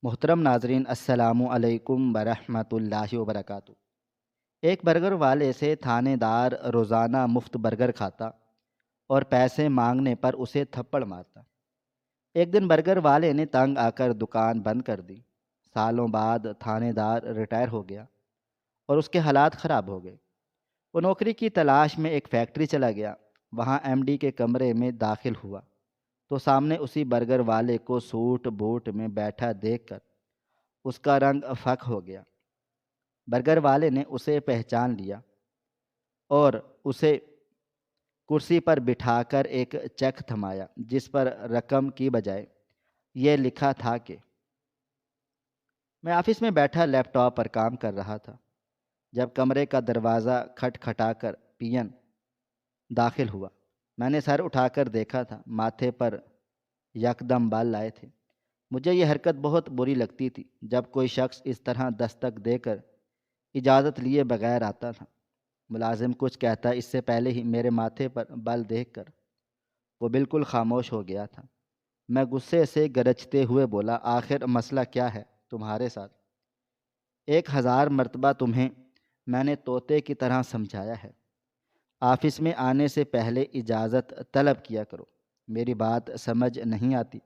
محترم ناظرین، السلام علیکم ورحمۃ اللہ وبرکاتہ۔ ایک برگر والے سے تھانے دار روزانہ مفت برگر کھاتا اور پیسے مانگنے پر اسے تھپڑ مارتا۔ ایک دن برگر والے نے تنگ آ کر دکان بند کر دی۔ سالوں بعد تھانے دار ریٹائر ہو گیا اور اس کے حالات خراب ہو گئے۔ وہ نوکری کی تلاش میں ایک فیکٹری چلا گیا۔ وہاں ایم ڈی کے کمرے میں داخل ہوا تو سامنے اسی برگر والے کو سوٹ بوٹ میں بیٹھا دیکھ کر اس کا رنگ فک ہو گیا۔ برگر والے نے اسے پہچان لیا اور اسے کرسی پر بٹھا کر ایک چیک تھمایا جس پر رقم کی بجائے یہ لکھا تھا کہ میں آفس میں بیٹھا لیپ ٹاپ پر کام کر رہا تھا جب کمرے کا دروازہ کھٹکھٹا کر پین داخل ہوا۔ میں نے سر اٹھا کر دیکھا تھا، ماتھے پر یکدم بال لائے تھے۔ مجھے یہ حرکت بہت بری لگتی تھی جب کوئی شخص اس طرح دستک دے کر اجازت لیے بغیر آتا تھا۔ ملازم کچھ کہتا اس سے پہلے ہی میرے ماتھے پر بل دیکھ کر وہ بالکل خاموش ہو گیا تھا۔ میں غصے سے گرجتے ہوئے بولا، آخر مسئلہ کیا ہے تمہارے ساتھ؟ 1000 مرتبہ تمہیں میں نے طوطے کی طرح سمجھایا ہے، آفس میں آنے سے پہلے اجازت طلب کیا کرو، میری بات سمجھ نہیں آتی؟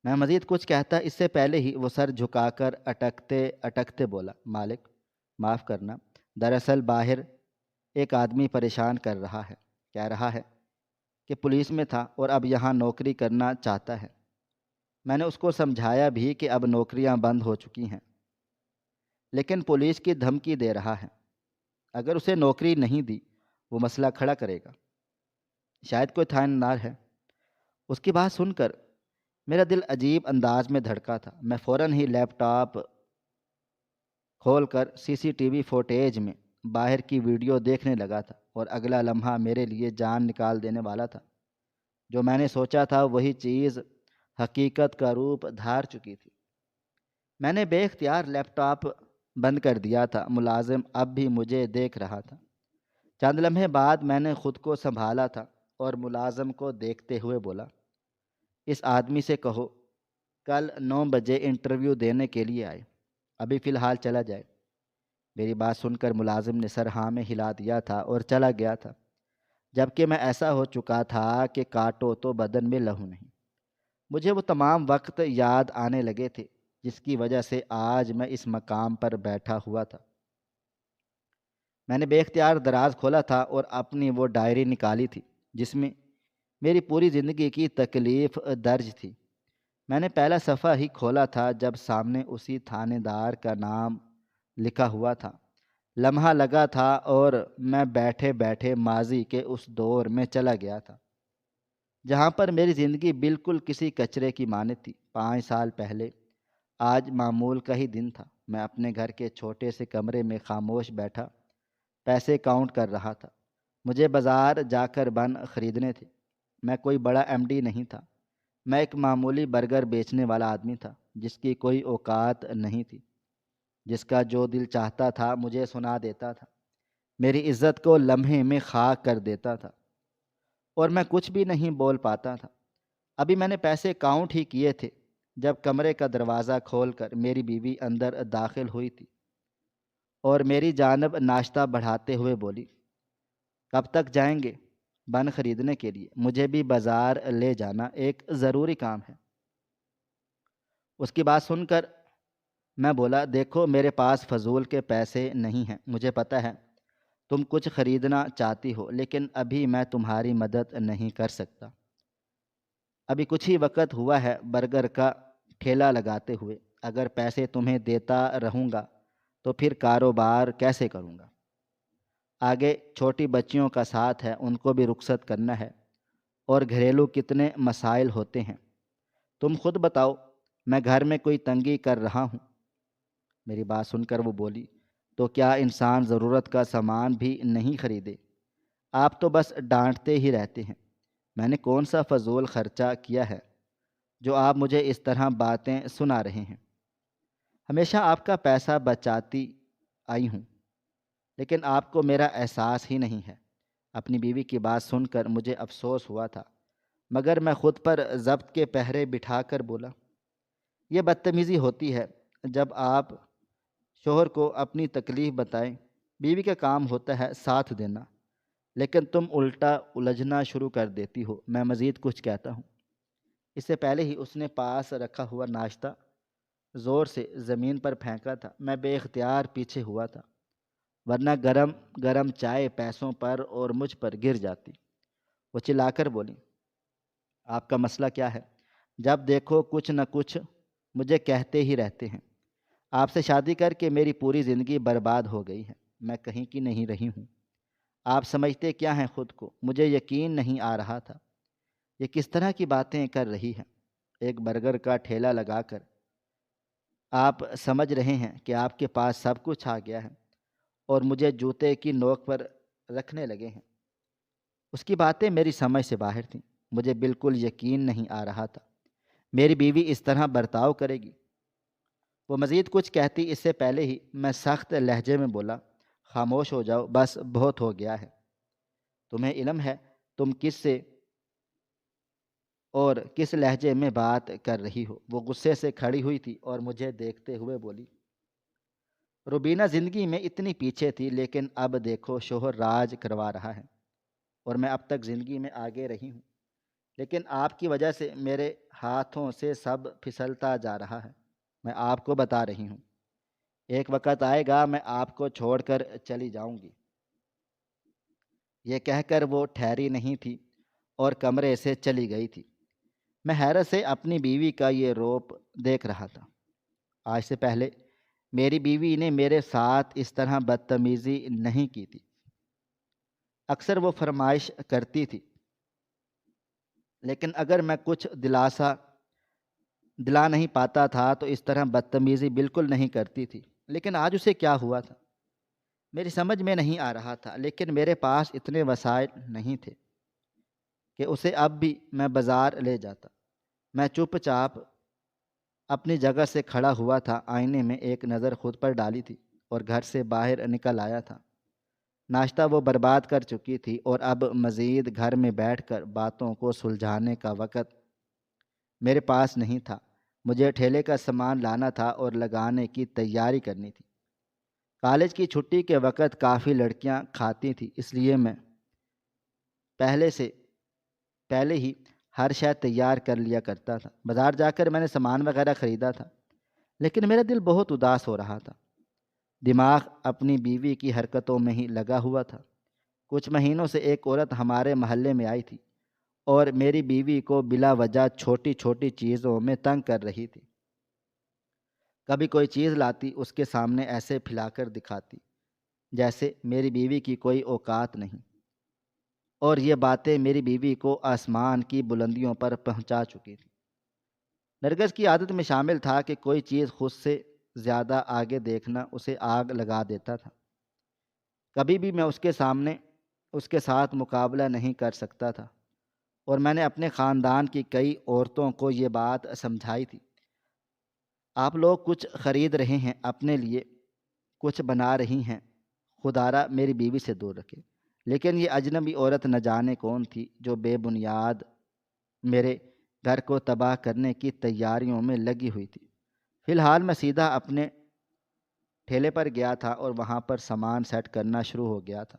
میں مزید کچھ کہتا اس سے پہلے ہی وہ سر جھکا کر اٹکتے اٹکتے بولا، مالک معاف کرنا، دراصل باہر ایک آدمی پریشان کر رہا ہے، کہہ رہا ہے کہ پولیس میں تھا اور اب یہاں نوکری کرنا چاہتا ہے۔ میں نے اس کو سمجھایا بھی کہ اب نوکریاں بند ہو چکی ہیں، لیکن پولیس کی دھمکی دے رہا ہے۔ اگر اسے نوکری نہیں دی وہ مسئلہ کھڑا کرے گا، شاید کوئی تھانے دار ہے۔ اس کی بات سن کر میرا دل عجیب انداز میں دھڑکا تھا۔ میں فوراً ہی لیپ ٹاپ کھول کر سی سی ٹی وی فوٹیج میں باہر کی ویڈیو دیکھنے لگا تھا اور اگلا لمحہ میرے لیے جان نکال دینے والا تھا۔ جو میں نے سوچا تھا وہی چیز حقیقت کا روپ دھار چکی تھی۔ میں نے بے اختیار لیپ ٹاپ بند کر دیا تھا۔ ملازم اب بھی مجھے دیکھ رہا تھا۔ چند لمحے بعد میں نے خود کو سنبھالا تھا اور ملازم کو دیکھتے ہوئے بولا، اس آدمی سے کہو کل 9 بجے انٹرویو دینے کے لیے آئے، ابھی فی الحال چلا جائے۔ میری بات سن کر ملازم نے سر ہاں میں ہلا دیا تھا اور چلا گیا تھا، جبکہ میں ایسا ہو چکا تھا کہ کاٹو تو بدن میں لہو نہیں۔ مجھے وہ تمام وقت یاد آنے لگے تھے جس کی وجہ سے آج میں اس مقام پر بیٹھا ہوا تھا۔ میں نے بے اختیار دراز کھولا تھا اور اپنی وہ ڈائری نکالی تھی جس میں میری پوری زندگی کی تکلیف درج تھی۔ میں نے پہلا صفحہ ہی کھولا تھا جب سامنے اسی تھانے دار کا نام لکھا ہوا تھا۔ لمحہ لگا تھا اور میں بیٹھے بیٹھے ماضی کے اس دور میں چلا گیا تھا جہاں پر میری زندگی بالکل کسی کچرے کی مانند تھی۔ 5 سال پہلے آج معمول کا ہی دن تھا۔ میں اپنے گھر کے چھوٹے سے کمرے میں خاموش بیٹھا پیسے کاؤنٹ کر رہا تھا۔ مجھے بازار جا کر بن خریدنے تھے۔ میں کوئی بڑا ایم ڈی نہیں تھا، میں ایک معمولی برگر بیچنے والا آدمی تھا جس کی کوئی اوقات نہیں تھی، جس کا جو دل چاہتا تھا مجھے سنا دیتا تھا، میری عزت کو لمحے میں خاک کر دیتا تھا اور میں کچھ بھی نہیں بول پاتا تھا۔ ابھی میں نے پیسے کاؤنٹ ہی کیے تھے جب کمرے کا دروازہ کھول کر میری بیوی اندر داخل ہوئی تھی اور میری جانب ناشتہ بڑھاتے ہوئے بولی، کب تک جائیں گے بن خریدنے کے لیے؟ مجھے بھی بازار لے جانا، ایک ضروری کام ہے۔ اس کی بات سن کر میں بولا، دیکھو میرے پاس فضول کے پیسے نہیں ہیں، مجھے پتہ ہے تم کچھ خریدنا چاہتی ہو، لیکن ابھی میں تمہاری مدد نہیں کر سکتا۔ ابھی کچھ ہی وقت ہوا ہے برگر کا ٹھیلا لگاتے ہوئے، اگر پیسے تمہیں دیتا رہوں گا تو پھر کاروبار کیسے کروں گا؟ آگے چھوٹی بچیوں کا ساتھ ہے، ان کو بھی رخصت کرنا ہے، اور گھریلو کتنے مسائل ہوتے ہیں، تم خود بتاؤ، میں گھر میں کوئی تنگی کر رہا ہوں؟ میری بات سن کر وہ بولی، تو کیا انسان ضرورت کا سامان بھی نہیں خریدے؟ آپ تو بس ڈانٹتے ہی رہتے ہیں۔ میں نے کون سا فضول خرچہ کیا ہے جو آپ مجھے اس طرح باتیں سنا رہے ہیں؟ ہمیشہ آپ کا پیسہ بچاتی آئی ہوں، لیکن آپ کو میرا احساس ہی نہیں ہے۔ اپنی بیوی کی بات سن کر مجھے افسوس ہوا تھا، مگر میں خود پر ضبط کے پہرے بٹھا کر بولا، یہ بدتمیزی ہوتی ہے جب آپ شوہر کو اپنی تکلیف بتائیں۔ بیوی کا کام ہوتا ہے ساتھ دینا، لیکن تم الٹا الجھنا شروع کر دیتی ہو۔ میں مزید کچھ کہتا ہوں۔ اس سے پہلے ہی اس نے پاس رکھا ہوا ناشتہ زور سے زمین پر پھینکا تھا۔ میں بے اختیار پیچھے ہوا تھا، ورنہ گرم گرم چائے پیسوں پر اور مجھ پر گر جاتی۔ وہ چلا کر بولی، آپ کا مسئلہ کیا ہے؟ جب دیکھو کچھ نہ کچھ مجھے کہتے ہی رہتے ہیں۔ آپ سے شادی کر کے میری پوری زندگی برباد ہو گئی ہے۔ میں کہیں کی نہیں رہی ہوں۔ آپ سمجھتے کیا ہیں خود کو؟ مجھے یقین نہیں آ رہا تھا یہ کس طرح کی باتیں کر رہی ہے۔ ایک برگر کا ٹھیلا لگا کر آپ سمجھ رہے ہیں کہ آپ کے پاس سب کچھ آ گیا ہے اور مجھے جوتے کی نوک پر رکھنے لگے ہیں۔ اس کی باتیں میری سمجھ سے باہر تھیں۔ مجھے بالکل یقین نہیں آ رہا تھا میری بیوی اس طرح برتاؤ کرے گی۔ وہ مزید کچھ کہتی اس سے پہلے ہی میں سخت لہجے میں بولا، خاموش ہو جاؤ، بس بہت ہو گیا ہے۔ تمہیں علم ہے تم کس سے اور کس لہجے میں بات کر رہی ہو؟ وہ غصے سے کھڑی ہوئی تھی اور مجھے دیکھتے ہوئے بولی، روبینہ زندگی میں اتنی پیچھے تھی، لیکن اب دیکھو شوہر راج کروا رہا ہے اور میں اب تک زندگی میں آگے رہی ہوں، لیکن آپ کی وجہ سے میرے ہاتھوں سے سب پھسلتا جا رہا ہے۔ میں آپ کو بتا رہی ہوں، ایک وقت آئے گا میں آپ کو چھوڑ کر چلی جاؤں گی۔ یہ کہہ کر وہ ٹھہری نہیں تھی اور کمرے سے چلی گئی تھی۔ میں حیرت سے اپنی بیوی کا یہ روپ دیکھ رہا تھا۔ آج سے پہلے میری بیوی نے میرے ساتھ اس طرح بدتمیزی نہیں کی تھی۔ اکثر وہ فرمائش کرتی تھی، لیکن اگر میں کچھ دلا نہیں پاتا تھا تو اس طرح بدتمیزی بالکل نہیں کرتی تھی۔ لیکن آج اسے کیا ہوا تھا میری سمجھ میں نہیں آ رہا تھا، لیکن میرے پاس اتنے وسائل نہیں تھے کہ اسے اب بھی میں بازار لے جاتا۔ میں چپ چاپ اپنی جگہ سے کھڑا ہوا تھا، آئینے میں ایک نظر خود پر ڈالی تھی اور گھر سے باہر نکل آیا تھا۔ ناشتہ وہ برباد کر چکی تھی اور اب مزید گھر میں بیٹھ کر باتوں کو سلجھانے کا وقت میرے پاس نہیں تھا۔ مجھے ٹھیلے کا سامان لانا تھا اور لگانے کی تیاری کرنی تھی۔ کالج کی چھٹی کے وقت کافی لڑکیاں کھاتی تھیں، اس لیے میں پہلے ہی ہر شے تیار کر لیا کرتا تھا۔ بازار جا کر میں نے سامان وغیرہ خریدا تھا، لیکن میرا دل بہت اداس ہو رہا تھا۔ دماغ اپنی بیوی کی حرکتوں میں ہی لگا ہوا تھا۔ کچھ مہینوں سے ایک عورت ہمارے محلے میں آئی تھی اور میری بیوی کو بلا وجہ چھوٹی چھوٹی چیزوں میں تنگ کر رہی تھی۔ کبھی کوئی چیز لاتی، اس کے سامنے ایسے پھیلا کر دکھاتی جیسے میری بیوی کی کوئی اوقات نہیں، اور یہ باتیں میری بیوی کو آسمان کی بلندیوں پر پہنچا چکی تھی۔ نرگس کی عادت میں شامل تھا کہ کوئی چیز خود سے زیادہ آگے دیکھنا اسے آگ لگا دیتا تھا۔ کبھی بھی میں اس کے ساتھ مقابلہ نہیں کر سکتا تھا، اور میں نے اپنے خاندان کی کئی عورتوں کو یہ بات سمجھائی تھی۔ آپ لوگ کچھ خرید رہے ہیں، اپنے لیے کچھ بنا رہی ہیں، خدارا میری بیوی سے دور رکھے۔ لیکن یہ اجنبی عورت نہ جانے کون تھی جو بے بنیاد میرے گھر کو تباہ کرنے کی تیاریوں میں لگی ہوئی تھی۔ فی الحال میں سیدھا اپنے ٹھیلے پر گیا تھا اور وہاں پر سامان سیٹ کرنا شروع ہو گیا تھا۔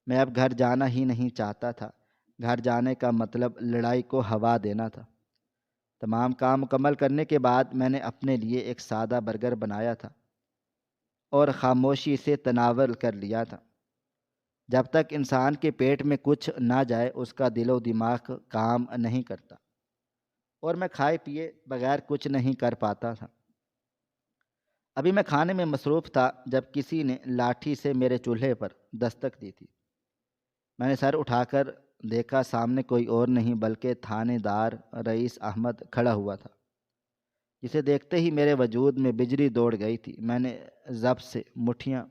میں اب گھر جانا ہی نہیں چاہتا تھا۔ گھر جانے کا مطلب لڑائی کو ہوا دینا تھا۔ تمام کام مکمل کرنے کے بعد میں نے اپنے لیے ایک سادہ برگر بنایا تھا اور خاموشی سے تناول کر لیا تھا۔ جب تک انسان کے پیٹ میں کچھ نہ جائے اس کا دل و دماغ کام نہیں کرتا، اور میں کھائے پیے بغیر کچھ نہیں کر پاتا تھا۔ ابھی میں کھانے میں مصروف تھا جب کسی نے لاٹھی سے میرے چولہے پر دستک دی تھی۔ میں نے سر اٹھا کر دیکھا، سامنے کوئی اور نہیں بلکہ تھانے دار رئیس احمد کھڑا ہوا تھا، جسے دیکھتے ہی میرے وجود میں بجلی دوڑ گئی تھی۔ میں نے ضبط سے مٹھیاں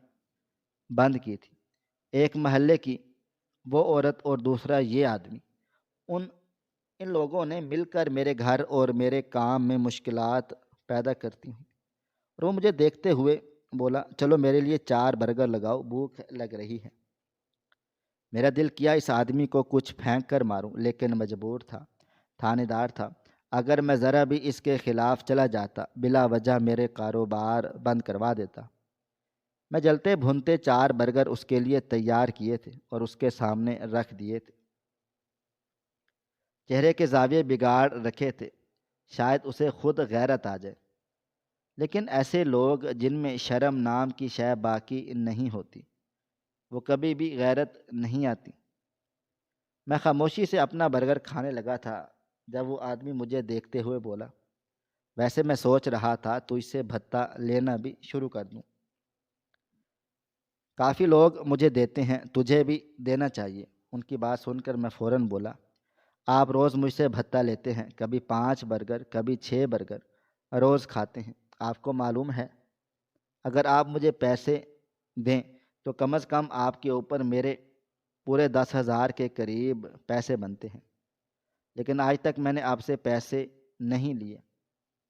بند کی تھی۔ ایک محلے کی وہ عورت اور دوسرا یہ آدمی، ان لوگوں نے مل کر میرے گھر اور میرے کام میں مشکلات پیدا کرتی ہیں۔ اور وہ مجھے دیکھتے ہوئے بولا، چلو میرے لیے 4 برگر لگاؤ، بھوک لگ رہی ہے۔ میرا دل کیا اس آدمی کو کچھ پھینک کر ماروں، لیکن مجبور تھا۔ تھانے دار تھا، اگر میں ذرا بھی اس کے خلاف چلا جاتا بلا وجہ میرے کاروبار بند کروا دیتا۔ میں جلتے بھونتے 4 برگر اس کے لیے تیار کیے تھے اور اس کے سامنے رکھ دیے تھے۔ چہرے کے زاویے بگاڑ رکھے تھے، شاید اسے خود غیرت آ جائے، لیکن ایسے لوگ جن میں شرم نام کی شے باقی نہیں ہوتی، وہ کبھی بھی غیرت نہیں آتی۔ میں خاموشی سے اپنا برگر کھانے لگا تھا جب وہ آدمی مجھے دیکھتے ہوئے بولا، ویسے میں سوچ رہا تھا تو اس سے بھتہ لینا بھی شروع کر دوں۔ کافی لوگ مجھے دیتے ہیں، تجھے بھی دینا چاہیے۔ ان کی بات سن کر میں فوراً بولا، آپ روز مجھ سے بھتہ لیتے ہیں، کبھی 5 برگر کبھی 6 برگر روز کھاتے ہیں، آپ کو معلوم ہے اگر آپ مجھے پیسے دیں تو کم از کم آپ کے اوپر میرے پورے 10,000 کے قریب پیسے بنتے ہیں، لیکن آج تک میں نے آپ سے پیسے نہیں لیے،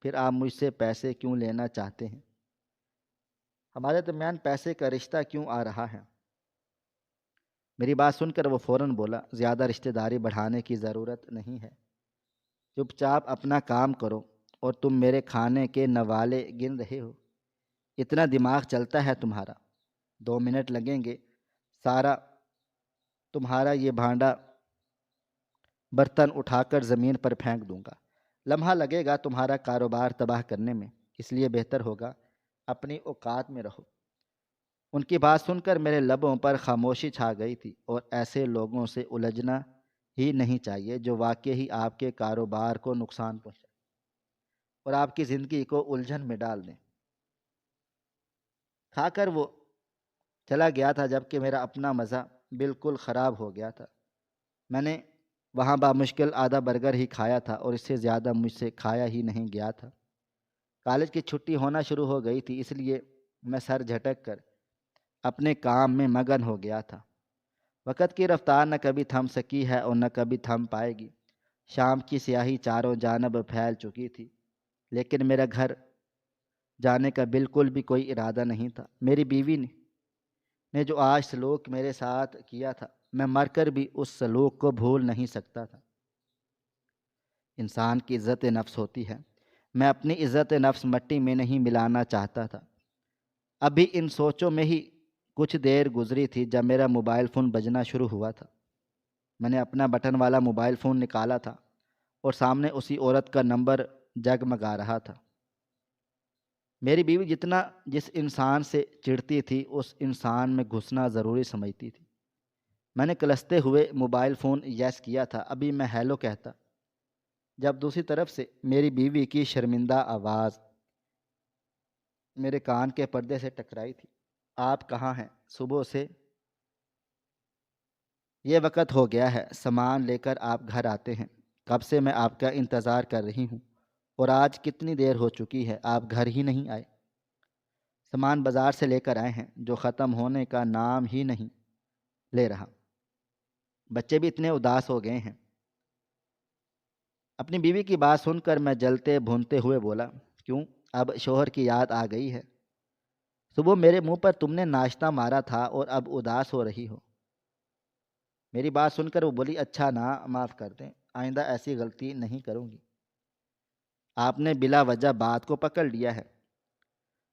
پھر آپ مجھ سے پیسے کیوں لینا چاہتے ہیں؟ ہمارے درمیان پیسے کا رشتہ کیوں آ رہا ہے؟ میری بات سن کر وہ فوراً بولا، زیادہ رشتہ داری بڑھانے کی ضرورت نہیں ہے، چپ چاپ اپنا کام کرو، اور تم میرے کھانے کے نوالے گن رہے ہو، اتنا دماغ چلتا ہے تمہارا؟ 2 منٹ لگیں گے، سارا تمہارا یہ بھانڈا برتن اٹھا کر زمین پر پھینک دوں گا۔ لمحہ لگے گا تمہارا کاروبار تباہ کرنے میں، اس لیے بہتر ہوگا اپنی اوقات میں رہو۔ ان کی بات سن کر میرے لبوں پر خاموشی چھا گئی تھی، اور ایسے لوگوں سے الجھنا ہی نہیں چاہیے جو واقعی ہی آپ کے کاروبار کو نقصان پہنچائے اور آپ کی زندگی کو الجھن میں ڈال دیں۔ کھا کر وہ چلا گیا تھا جبکہ میرا اپنا مزہ بالکل خراب ہو گیا تھا۔ میں نے وہاں بامشکل آدھا برگر ہی کھایا تھا اور اس سے زیادہ مجھ سے کھایا ہی نہیں گیا تھا۔ کالج کی چھٹی ہونا شروع ہو گئی تھی، اس لیے میں سر جھٹک کر اپنے کام میں مگن ہو گیا تھا۔ وقت کی رفتار نہ کبھی تھم سکی ہے اور نہ کبھی تھم پائے گی۔ شام کی سیاہی چاروں جانب پھیل چکی تھی، لیکن میرا گھر جانے کا بالکل بھی کوئی ارادہ نہیں تھا۔ میری بیوی نے جو آج سلوک میرے ساتھ کیا تھا، میں مر کر بھی اس سلوک کو بھول نہیں سکتا تھا۔ انسان کی عزت نفس ہوتی ہے، میں اپنی عزت نفس مٹی میں نہیں ملانا چاہتا تھا۔ ابھی ان سوچوں میں ہی کچھ دیر گزری تھی جب میرا موبائل فون بجنا شروع ہوا تھا۔ میں نے اپنا بٹن والا موبائل فون نکالا تھا اور سامنے اسی عورت کا نمبر جگمگا رہا تھا۔ میری بیوی جس انسان سے چڑھتی تھی اس انسان میں گھسنا ضروری سمجھتی تھی۔ میں نے کلستے ہوئے موبائل فون یس کیا تھا، ابھی میں ہیلو کہتا، جب دوسری طرف سے میری بیوی کی شرمندہ آواز میرے کان کے پردے سے ٹکرائی تھی، آپ کہاں ہیں؟ صبح سے یہ وقت ہو گیا ہے، سامان لے کر آپ گھر آتے ہیں، کب سے میں آپ کا انتظار کر رہی ہوں، اور آج کتنی دیر ہو چکی ہے آپ گھر ہی نہیں آئے۔ سامان بازار سے لے کر آئے ہیں جو ختم ہونے کا نام ہی نہیں لے رہا، بچے بھی اتنے اداس ہو گئے ہیں۔ اپنی بیوی کی بات سن کر میں جلتے بھونتے ہوئے بولا، کیوں اب شوہر کی یاد آ گئی ہے؟ صبح میرے منہ پر تم نے ناشتہ مارا تھا اور اب اداس ہو رہی ہو۔ میری بات سن کر وہ بولی، اچھا نا، معاف کر دیں، آئندہ ایسی غلطی نہیں کروں گی۔ آپ نے بلا وجہ بات کو پکڑ لیا ہے،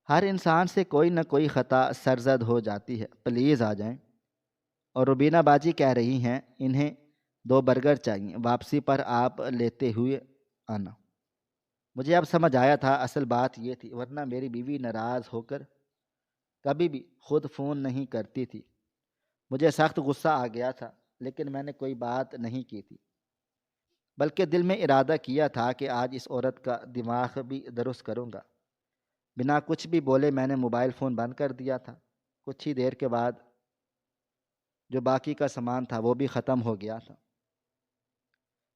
ہر انسان سے کوئی نہ کوئی خطا سرزد ہو جاتی ہے، پلیز آ جائیں۔ اور روبینہ باجی کہہ رہی ہیں انہیں 2 برگر چاہیے، واپسی پر آپ لیتے ہوئے آنا۔ مجھے اب سمجھ آیا تھا اصل بات یہ تھی، ورنہ میری بیوی ناراض ہو کر کبھی بھی خود فون نہیں کرتی تھی۔ مجھے سخت غصہ آ گیا تھا، لیکن میں نے کوئی بات نہیں کی تھی، بلکہ دل میں ارادہ کیا تھا کہ آج اس عورت کا دماغ بھی درست کروں گا۔ بنا کچھ بھی بولے میں نے موبائل فون بند کر دیا تھا۔ کچھ ہی دیر کے بعد جو باقی کا سامان تھا وہ بھی ختم ہو گیا تھا۔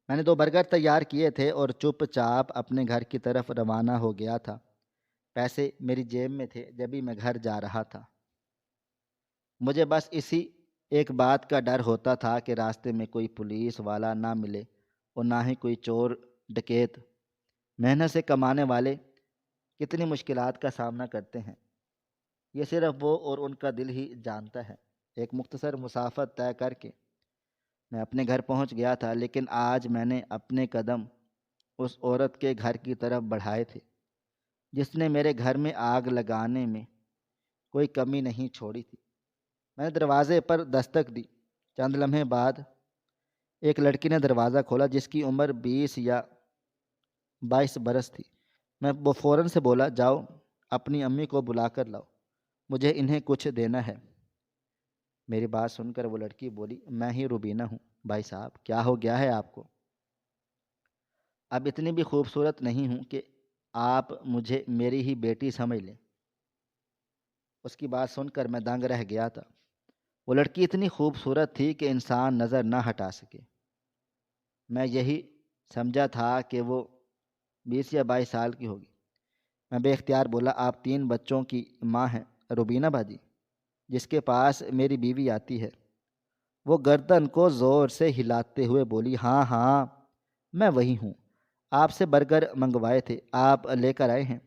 میں نے 2 برگر تیار کیے تھے اور چپ چاپ اپنے گھر کی طرف روانہ ہو گیا تھا۔ پیسے میری جیب میں تھے جبھی میں گھر جا رہا تھا۔ مجھے بس اسی ایک بات کا ڈر ہوتا تھا کہ راستے میں کوئی پولیس والا نہ ملے اور نہ ہی کوئی چور ڈکیت۔ محنت سے کمانے والے کتنی مشکلات کا سامنا کرتے ہیں، یہ صرف وہ اور ان کا دل ہی جانتا ہے۔ ایک مختصر مسافت طے کر کے میں اپنے گھر پہنچ گیا تھا، لیکن آج میں نے اپنے قدم اس عورت کے گھر کی طرف بڑھائے تھے جس نے میرے گھر میں آگ لگانے میں کوئی کمی نہیں چھوڑی تھی۔ میں نے دروازے پر دستک دی۔ چند لمحے بعد ایک لڑکی نے دروازہ کھولا جس کی عمر 20 یا 22 برس تھی۔ میں وہ فوراً سے بولا، جاؤ اپنی امی کو بلا کر لاؤ، مجھے انہیں کچھ دینا ہے۔ میری بات سن کر وہ لڑکی بولی، میں ہی روبینہ ہوں۔ بھائی صاحب، کیا ہو گیا ہے آپ کو؟ اب اتنی بھی خوبصورت نہیں ہوں کہ آپ مجھے میری ہی بیٹی سمجھ لیں۔ اس کی بات سن کر میں دنگ رہ گیا تھا۔ وہ لڑکی اتنی خوبصورت تھی کہ انسان نظر نہ ہٹا سکے۔ میں یہی سمجھا تھا کہ وہ 20 یا 22 سال کی ہوگی۔ میں بے اختیار بولا، آپ 3 بچوں کی ماں ہیں روبینہ باجی، جس کے پاس میری بیوی آتی ہے؟ وہ گردن کو زور سے ہلاتے ہوئے بولی، ہاں ہاں میں وہی ہوں، آپ سے برگر منگوائے تھے، آپ لے کر آئے ہیں۔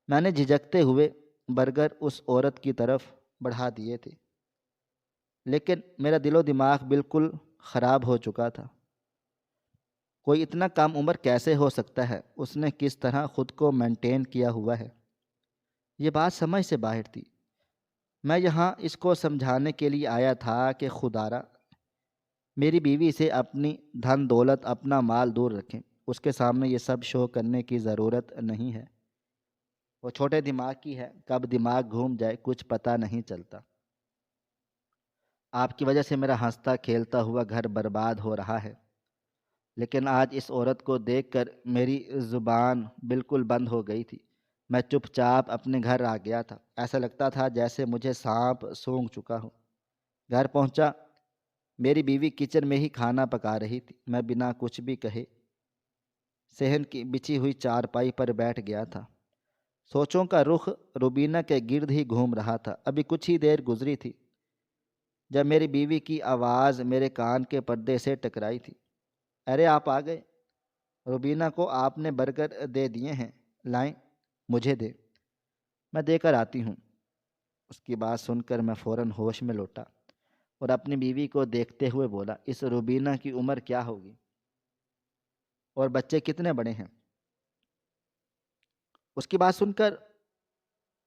میں نے جھجکتے ہوئے برگر اس عورت کی طرف بڑھا دیے تھے، لیکن میرا دل و دماغ بالکل خراب ہو چکا تھا۔ کوئی اتنا کم عمر کیسے ہو سکتا ہے؟ اس نے کس طرح خود کو مینٹین کیا ہوا ہے؟ یہ بات سمجھ سے باہر تھی۔ میں یہاں اس کو سمجھانے کے لیے آیا تھا کہ خدارا میری بیوی سے اپنی دھن دولت اپنا مال دور رکھیں، اس کے سامنے یہ سب شو کرنے کی ضرورت نہیں ہے۔ وہ چھوٹے دماغ کی ہے، کب دماغ گھوم جائے کچھ پتہ نہیں چلتا۔ آپ کی وجہ سے میرا ہنستا کھیلتا ہوا گھر برباد ہو رہا ہے، لیکن آج اس عورت کو دیکھ کر میری زبان بالکل بند ہو گئی تھی۔ میں چپ چاپ اپنے گھر آ گیا تھا، ایسا لگتا تھا جیسے مجھے سانپ سونگھ چکا ہو۔ گھر پہنچا، میری بیوی کچن میں ہی کھانا پکا رہی تھی۔ میں بنا کچھ بھی کہے صحن کی بچھی ہوئی چارپائی پر بیٹھ گیا تھا۔ سوچوں کا رخ روبینہ کے گرد ہی گھوم رہا تھا۔ ابھی کچھ ہی دیر گزری تھی جب میری بیوی کی آواز میرے کان کے پردے سے ٹکرائی تھی، ارے آپ آ گئے، روبینہ کو آپ نے برگر دے دیے ہیں، لائیں مجھے دے، میں دے کر آتی ہوں۔ اس کی بات سن کر میں فوراً ہوش میں لوٹا اور اپنی بیوی کو دیکھتے ہوئے بولا، اس روبینہ کی عمر کیا ہوگی اور بچے کتنے بڑے ہیں؟ اس کی بات سن کر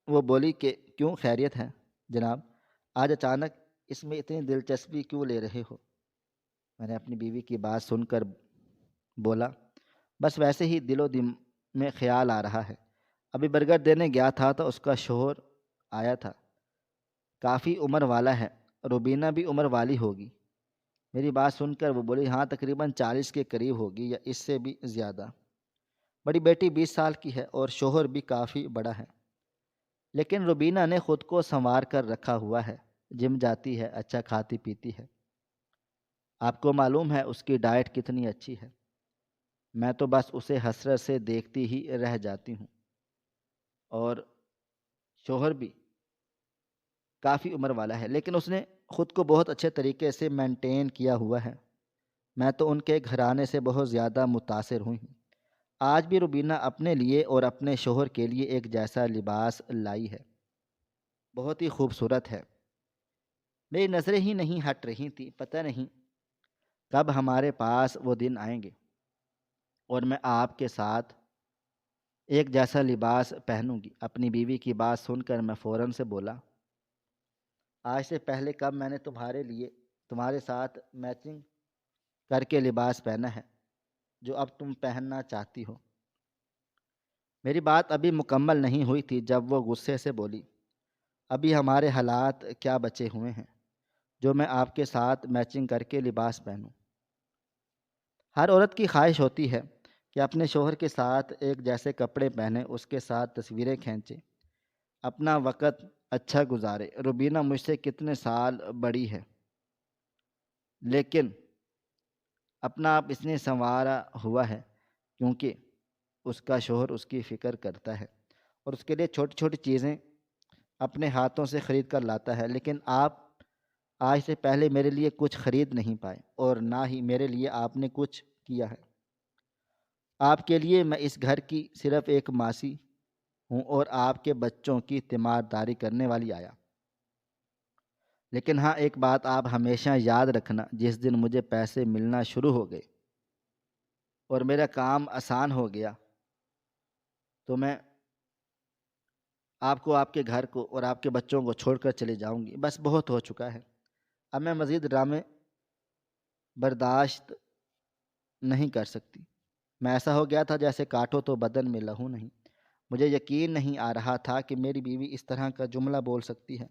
وہ بولی کہ کیوں، خیریت ہے جناب؟ آج اچانک اس میں اتنی دلچسپی کیوں لے رہے ہو؟ میں نے اپنی بیوی کی بات سن کر بولا، بس ویسے ہی دل و دم میں خیال آ رہا ہے۔ ابھی برگر دینے گیا تھا تو اس کا شوہر آیا تھا، کافی عمر والا ہے، روبینہ بھی عمر والی ہوگی۔ میری بات سن کر وہ بولی، ہاں تقریباً 40 کے قریب ہوگی یا اس سے بھی زیادہ۔ بڑی بیٹی 20 سال کی ہے اور شوہر بھی کافی بڑا ہے، لیکن روبینہ نے خود کو سنوار کر رکھا ہوا ہے، جم جاتی ہے، اچھا کھاتی پیتی ہے۔ آپ کو معلوم ہے اس کی ڈائٹ کتنی اچھی ہے؟ میں تو بس اسے حسرت سے دیکھتی ہی رہ جاتی ہوں۔ اور شوہر بھی کافی عمر والا ہے، لیکن اس نے خود کو بہت اچھے طریقے سے مینٹین کیا ہوا ہے۔ میں تو ان کے گھرانے سے بہت زیادہ متاثر ہوئی ہوں۔ آج بھی روبینہ اپنے لیے اور اپنے شوہر کے لیے ایک جیسا لباس لائی ہے، بہت ہی خوبصورت ہے۔ میری نظریں ہی نہیں ہٹ رہی تھیں، پتہ نہیں کب ہمارے پاس وہ دن آئیں گے اور میں آپ کے ساتھ ایک جیسا لباس پہنوں گی۔ اپنی بیوی کی بات سن کر میں فوراً سے بولا، آج سے پہلے کب میں نے تمہارے ساتھ میچنگ کر کے لباس پہنا ہے جو اب تم پہننا چاہتی ہو؟ میری بات ابھی مکمل نہیں ہوئی تھی جب وہ غصے سے بولی، ابھی ہمارے حالات کیا بچے ہوئے ہیں جو میں آپ کے ساتھ میچنگ کر کے لباس پہنوں؟ ہر عورت کی خواہش ہوتی ہے کہ اپنے شوہر کے ساتھ ایک جیسے کپڑے پہنے، اس کے ساتھ تصویریں کھینچے، اپنا وقت اچھا گزارے۔ روبینہ مجھ سے کتنے سال بڑی ہے، لیکن اپنا آپ اس نے سنوارا ہوا ہے کیونکہ اس کا شوہر اس کی فکر کرتا ہے اور اس کے لیے چھوٹی چھوٹی چیزیں اپنے ہاتھوں سے خرید کر لاتا ہے۔ لیکن آپ آج سے پہلے میرے لیے کچھ خرید نہیں پائے اور نہ ہی میرے لیے آپ نے کچھ کیا ہے۔ آپ کے لیے میں اس گھر کی صرف ایک ماسی ہوں اور آپ کے بچوں کی تیمارداری کرنے والی آیا۔ لیکن ہاں، ایک بات آپ ہمیشہ یاد رکھنا، جس دن مجھے پیسے ملنا شروع ہو گئے اور میرا کام آسان ہو گیا تو میں آپ کو، آپ کے گھر کو اور آپ کے بچوں کو چھوڑ کر چلی جاؤں گی، بس بہت ہو چکا ہے، اب میں مزید ڈرامے برداشت نہیں کر سکتی۔ میں ایسا ہو گیا تھا جیسے کاٹو تو بدن میں لہو نہیں۔ مجھے یقین نہیں آ رہا تھا کہ میری بیوی اس طرح کا جملہ بول سکتی ہے۔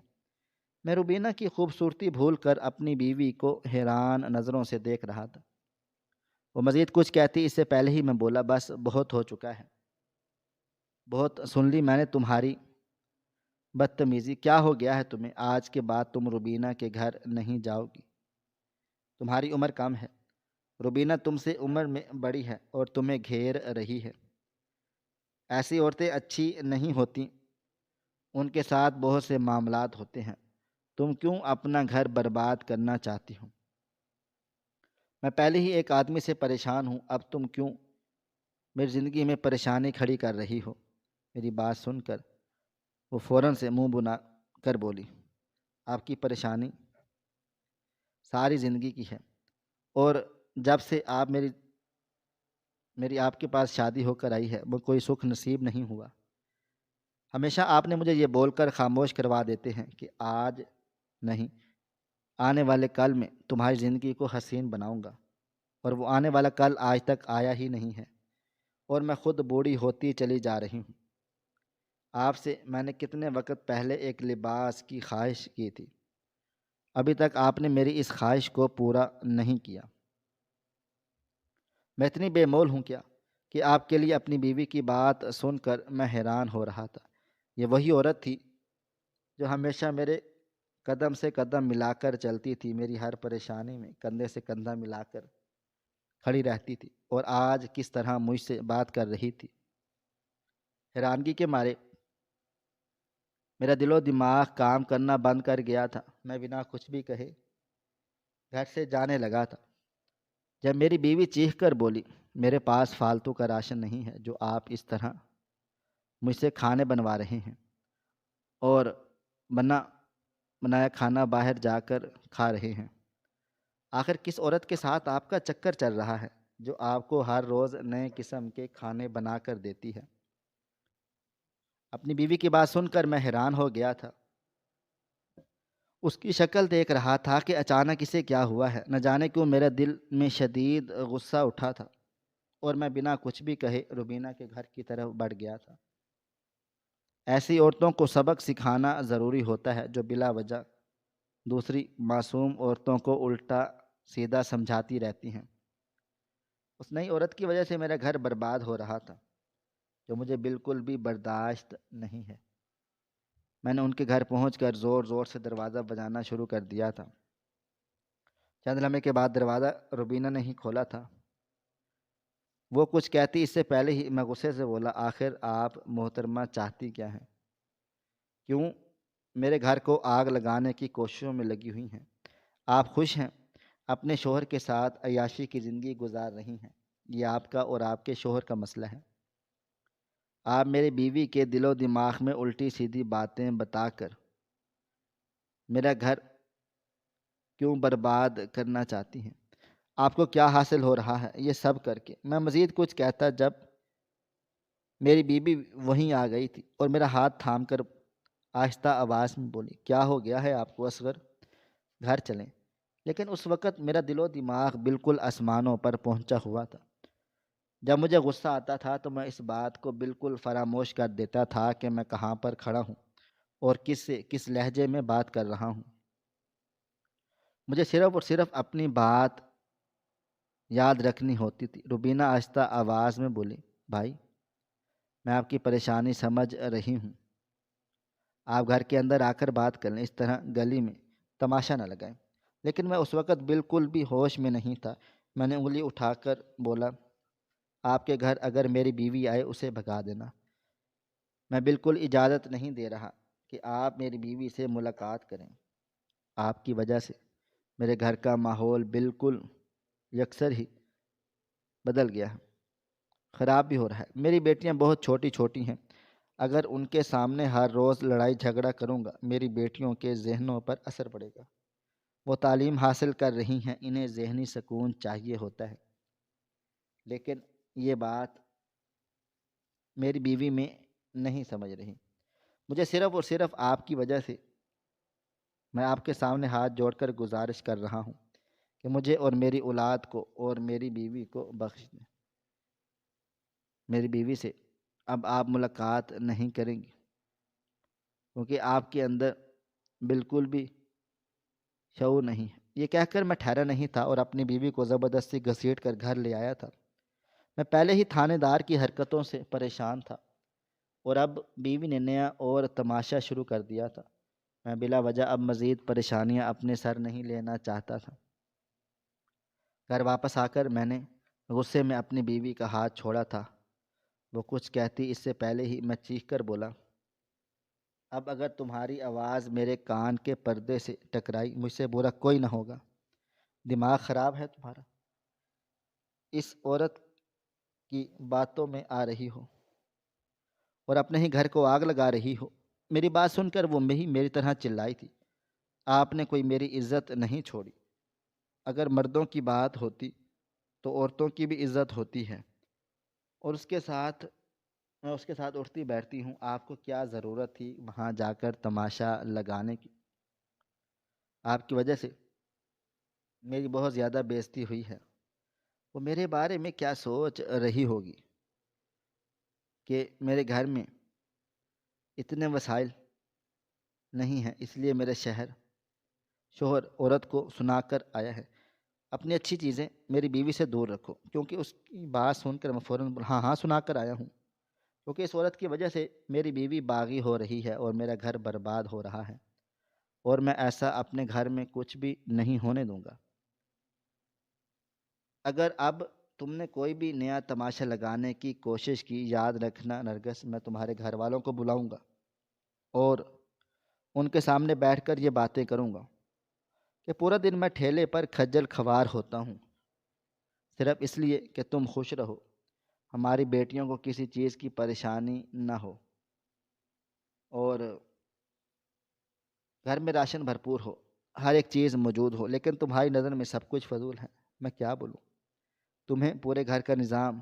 میں روبینہ کی خوبصورتی بھول کر اپنی بیوی کو حیران نظروں سے دیکھ رہا تھا۔ وہ مزید کچھ کہتی اس سے پہلے ہی میں بولا، بس بہت ہو چکا ہے، بہت سن لی میں نے تمہاری بدتمیزی۔ کیا ہو گیا ہے تمہیں؟ آج کے بعد تم روبینہ کے گھر نہیں جاؤ گی۔ تمہاری عمر کم ہے، روبینہ تم سے عمر میں بڑی ہے اور تمہیں گھیر رہی ہے۔ ایسی عورتیں اچھی نہیں ہوتی، ان کے ساتھ بہت سے معاملات ہوتے ہیں۔ تم کیوں اپنا گھر برباد کرنا چاہتی ہو؟ میں پہلے ہی ایک آدمی سے پریشان ہوں، اب تم کیوں میری زندگی میں پریشانی کھڑی کر رہی ہو؟ میری بات سن کر وہ فوراً سے منہ بنا کر بولی، آپ کی پریشانی ساری زندگی کی ہے، اور جب سے آپ میری آپ کے پاس شادی ہو کر آئی ہے وہ کوئی سکھ نصیب نہیں ہوا۔ ہمیشہ آپ نے مجھے یہ بول کر خاموش کروا دیتے ہیں کہ آج نہیں، آنے والے کل میں تمہاری زندگی کو حسین بناؤں گا، اور وہ آنے والا کل آج تک آیا ہی نہیں ہے، اور میں خود بوڑھی ہوتی چلی جا رہی ہوں۔ آپ سے میں نے کتنے وقت پہلے ایک لباس کی خواہش کی تھی، ابھی تک آپ نے میری اس خواہش کو پورا نہیں کیا۔ میں اتنی بے مول ہوں کیا کہ آپ کے لیے اپنی بیوی کی بات سن کر میں حیران ہو رہا تھا۔ یہ وہی عورت تھی جو ہمیشہ میرے قدم سے قدم ملا کر چلتی تھی، میری ہر پریشانی میں کندھے سے کندھا ملا کر کھڑی رہتی تھی، اور آج کس طرح مجھ سے بات کر رہی تھی۔ حیرانگی کے مارے میرا دل و دماغ کام کرنا بند کر گیا تھا۔ میں بنا کچھ بھی کہے گھر سے جانے لگا تھا جب میری بیوی چیخ کر بولی، میرے پاس فالتو کا راشن نہیں ہے جو آپ اس طرح مجھ سے کھانے بنوا رہے ہیں اور بنا بنایا کھانا باہر جا کر کھا رہے ہیں۔ آخر کس عورت کے ساتھ آپ کا چکر چل رہا ہے جو آپ کو ہر روز نئے قسم کے کھانے بنا کر دیتی ہے؟ اپنی بیوی کی بات سن کر میں حیران ہو گیا تھا۔ اس کی شکل دیکھ رہا تھا کہ اچانک اسے کیا ہوا ہے۔ نہ جانے کیوں میرے دل میں شدید غصہ اٹھا تھا، اور میں بنا کچھ بھی کہے روبینہ کے گھر کی طرف بڑھ گیا تھا۔ ایسی عورتوں کو سبق سکھانا ضروری ہوتا ہے جو بلا وجہ دوسری معصوم عورتوں کو الٹا سیدھا سمجھاتی رہتی ہیں۔ اس نئی عورت کی وجہ سے میرا گھر برباد ہو رہا تھا، جو مجھے بالکل بھی برداشت نہیں ہے۔ میں نے ان کے گھر پہنچ کر زور زور سے دروازہ بجانا شروع کر دیا تھا۔ چند لمحے کے بعد دروازہ روبینہ نے ہی کھولا تھا۔ وہ کچھ کہتی اس سے پہلے ہی میں غصے سے بولا، آخر آپ محترمہ چاہتی کیا ہیں؟ کیوں میرے گھر کو آگ لگانے کی کوششوں میں لگی ہوئی ہیں؟ آپ خوش ہیں؟ اپنے شوہر کے ساتھ عیاشی کی زندگی گزار رہی ہیں؟ یہ آپ کا اور آپ کے شوہر کا مسئلہ ہے۔ آپ میری بیوی کے دل و دماغ میں الٹی سیدھی باتیں بتا کر میرا گھر کیوں برباد کرنا چاہتی ہیں؟ آپ کو کیا حاصل ہو رہا ہے یہ سب کر کے؟ میں مزید کچھ کہتا جب میری بیوی وہیں آ گئی تھی اور میرا ہاتھ تھام کر آہستہ آواز میں بولی، کیا ہو گیا ہے آپ کو اصغر؟ گھر چلیں۔ لیکن اس وقت میرا دل و دماغ بالکل آسمانوں پر پہنچا ہوا تھا۔ جب مجھے غصہ آتا تھا تو میں اس بات کو بالکل فراموش کر دیتا تھا کہ میں کہاں پر کھڑا ہوں اور کس لہجے میں بات کر رہا ہوں۔ مجھے صرف اور صرف اپنی بات یاد رکھنی ہوتی تھی۔ روبینہ آہستہ آواز میں بولی، بھائی میں آپ کی پریشانی سمجھ رہی ہوں، آپ گھر کے اندر آ کر بات کر لیں، اس طرح گلی میں تماشا نہ لگائیں۔ لیکن میں اس وقت بالکل بھی ہوش میں نہیں تھا۔ میں نے انگلی اٹھا کر بولا، آپ کے گھر اگر میری بیوی آئے اسے بھگا دینا۔ میں بالکل اجازت نہیں دے رہا کہ آپ میری بیوی سے ملاقات کریں۔ آپ کی وجہ سے میرے گھر کا ماحول بالکل یکسر ہی بدل گیا ہے، خراب بھی ہو رہا ہے۔ میری بیٹیاں بہت چھوٹی چھوٹی ہیں، اگر ان کے سامنے ہر روز لڑائی جھگڑا کروں گا میری بیٹیوں کے ذہنوں پر اثر پڑے گا۔ وہ تعلیم حاصل کر رہی ہیں، انہیں ذہنی سکون چاہیے ہوتا ہے، لیکن یہ بات میری بیوی میں نہیں سمجھ رہی۔ مجھے صرف اور صرف آپ کی وجہ سے میں آپ کے سامنے ہاتھ جوڑ کر گزارش کر رہا ہوں کہ مجھے اور میری اولاد کو اور میری بیوی کو بخش دیں۔ میری بیوی سے اب آپ ملاقات نہیں کریں گی، کیونکہ آپ کے اندر بالکل بھی شعور نہیں ہے۔ یہ کہہ کر میں ٹھہرا نہیں تھا اور اپنی بیوی کو زبردستی گھسیٹ کر گھر لے آیا تھا۔ میں پہلے ہی تھانے دار کی حرکتوں سے پریشان تھا اور اب بیوی نے نیا اور تماشا شروع کر دیا تھا۔ میں بلا وجہ اب مزید پریشانیاں اپنے سر نہیں لینا چاہتا تھا۔ گھر واپس آ کر میں نے غصے میں اپنی بیوی کا ہاتھ چھوڑا تھا۔ وہ کچھ کہتی اس سے پہلے ہی میں چیخ کر بولا، اب اگر تمہاری آواز میرے کان کے پردے سے ٹکرائی مجھ سے برا کوئی نہ ہوگا۔ دماغ خراب ہے تمہارا؟ اس عورت کی باتوں میں آ رہی ہو اور اپنے ہی گھر کو آگ لگا رہی ہو۔ میری بات سن کر وہ میری طرح چلائی تھی، آپ نے کوئی میری عزت نہیں چھوڑی۔ اگر مردوں کی بات ہوتی تو عورتوں کی بھی عزت ہوتی ہے، اور میں اس کے ساتھ اٹھتی بیٹھتی ہوں۔ آپ کو کیا ضرورت تھی وہاں جا کر تماشا لگانے کی؟ آپ کی وجہ سے میری بہت زیادہ بے عزتی ہوئی ہے۔ وہ میرے بارے میں کیا سوچ رہی ہوگی کہ میرے گھر میں اتنے وسائل نہیں ہیں، اس لیے میرے شوہر عورت کو سنا کر آیا ہے، اپنی اچھی چیزیں میری بیوی سے دور رکھو۔ کیونکہ اس کی بات سن کر میں فوراً ہاں ہاں سنا کر آیا ہوں، کیونکہ اس عورت کی وجہ سے میری بیوی باغی ہو رہی ہے اور میرا گھر برباد ہو رہا ہے، اور میں ایسا اپنے گھر میں کچھ بھی نہیں ہونے دوں گا۔ اگر اب تم نے کوئی بھی نیا تماشا لگانے کی کوشش کی، یاد رکھنا نرگس، میں تمہارے گھر والوں کو بلاؤں گا اور ان کے سامنے بیٹھ کر یہ باتیں کروں گا کہ پورا دن میں ٹھیلے پر کھجل خوار ہوتا ہوں صرف اس لیے کہ تم خوش رہو، ہماری بیٹیوں کو کسی چیز کی پریشانی نہ ہو، اور گھر میں راشن بھرپور ہو، ہر ایک چیز موجود ہو، لیکن تمہاری نظر میں سب کچھ فضول ہے۔ میں کیا بولوں؟ تمہیں پورے گھر کا نظام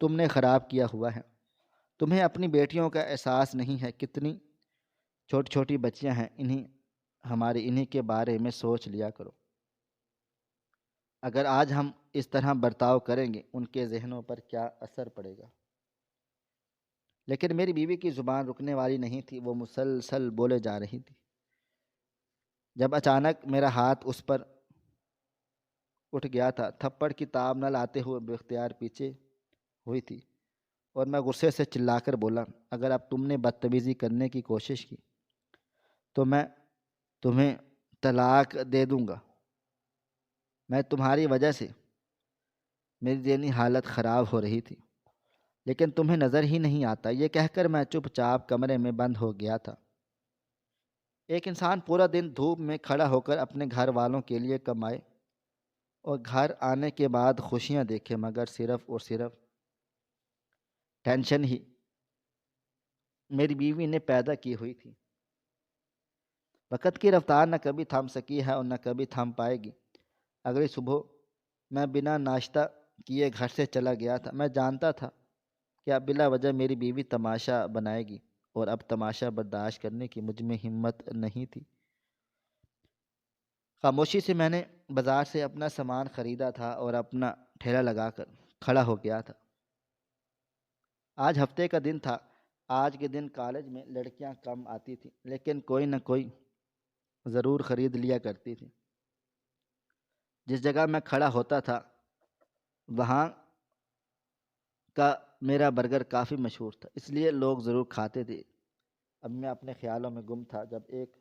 تم نے خراب کیا ہوا ہے۔ تمہیں اپنی بیٹیوں کا احساس نہیں ہے، کتنی چھوٹی چھوٹی بچیاں ہیں، انہی کے بارے میں سوچ لیا کرو۔ اگر آج ہم اس طرح برتاؤ کریں گے ان کے ذہنوں پر کیا اثر پڑے گا؟ لیکن میری بیوی کی زبان رکنے والی نہیں تھی، وہ مسلسل بولے جا رہی تھی۔ جب اچانک میرا ہاتھ اس پر اٹھ گیا تھا، تھپڑ کی تاب نہ لاتے ہوئے بے اختیار پیچھے ہوئی تھی، اور میں غصے سے چلا کر بولا، اگر اب تم نے بدتمیزی کرنے کی کوشش کی تو میں تمہیں طلاق دے دوں گا۔ میں تمہاری وجہ سے میری ذہنی حالت خراب ہو رہی تھی، لیکن تمہیں نظر ہی نہیں آتا۔ یہ کہہ کر میں چپ چاپ کمرے میں بند ہو گیا تھا۔ ایک انسان پورا دن دھوپ میں کھڑا ہو کر اپنے گھر والوں کے لیے کمائے اور گھر آنے کے بعد خوشیاں دیکھے، مگر صرف اور صرف ٹینشن ہی میری بیوی نے پیدا کی ہوئی تھی۔ وقت کی رفتار نہ کبھی تھم سکی ہے اور نہ کبھی تھم پائے گی۔ اگلی صبح میں بنا ناشتہ کیے گھر سے چلا گیا تھا۔ میں جانتا تھا کہ اب بلا وجہ میری بیوی تماشا بنائے گی، اور اب تماشا برداشت کرنے کی مجھ میں ہمت نہیں تھی۔ خاموشی سے میں نے بازار سے اپنا سامان خریدا تھا اور اپنا ٹھیلا لگا کر کھڑا ہو گیا تھا۔ آج ہفتے کا دن تھا۔ آج کے دن کالج میں لڑکیاں کم آتی تھیں، لیکن کوئی نہ کوئی ضرور خرید لیا کرتی تھی۔ جس جگہ میں کھڑا ہوتا تھا وہاں کا میرا برگر کافی مشہور تھا، اس لیے لوگ ضرور کھاتے تھے۔ اب میں اپنے خیالوں میں گم تھا جب ایک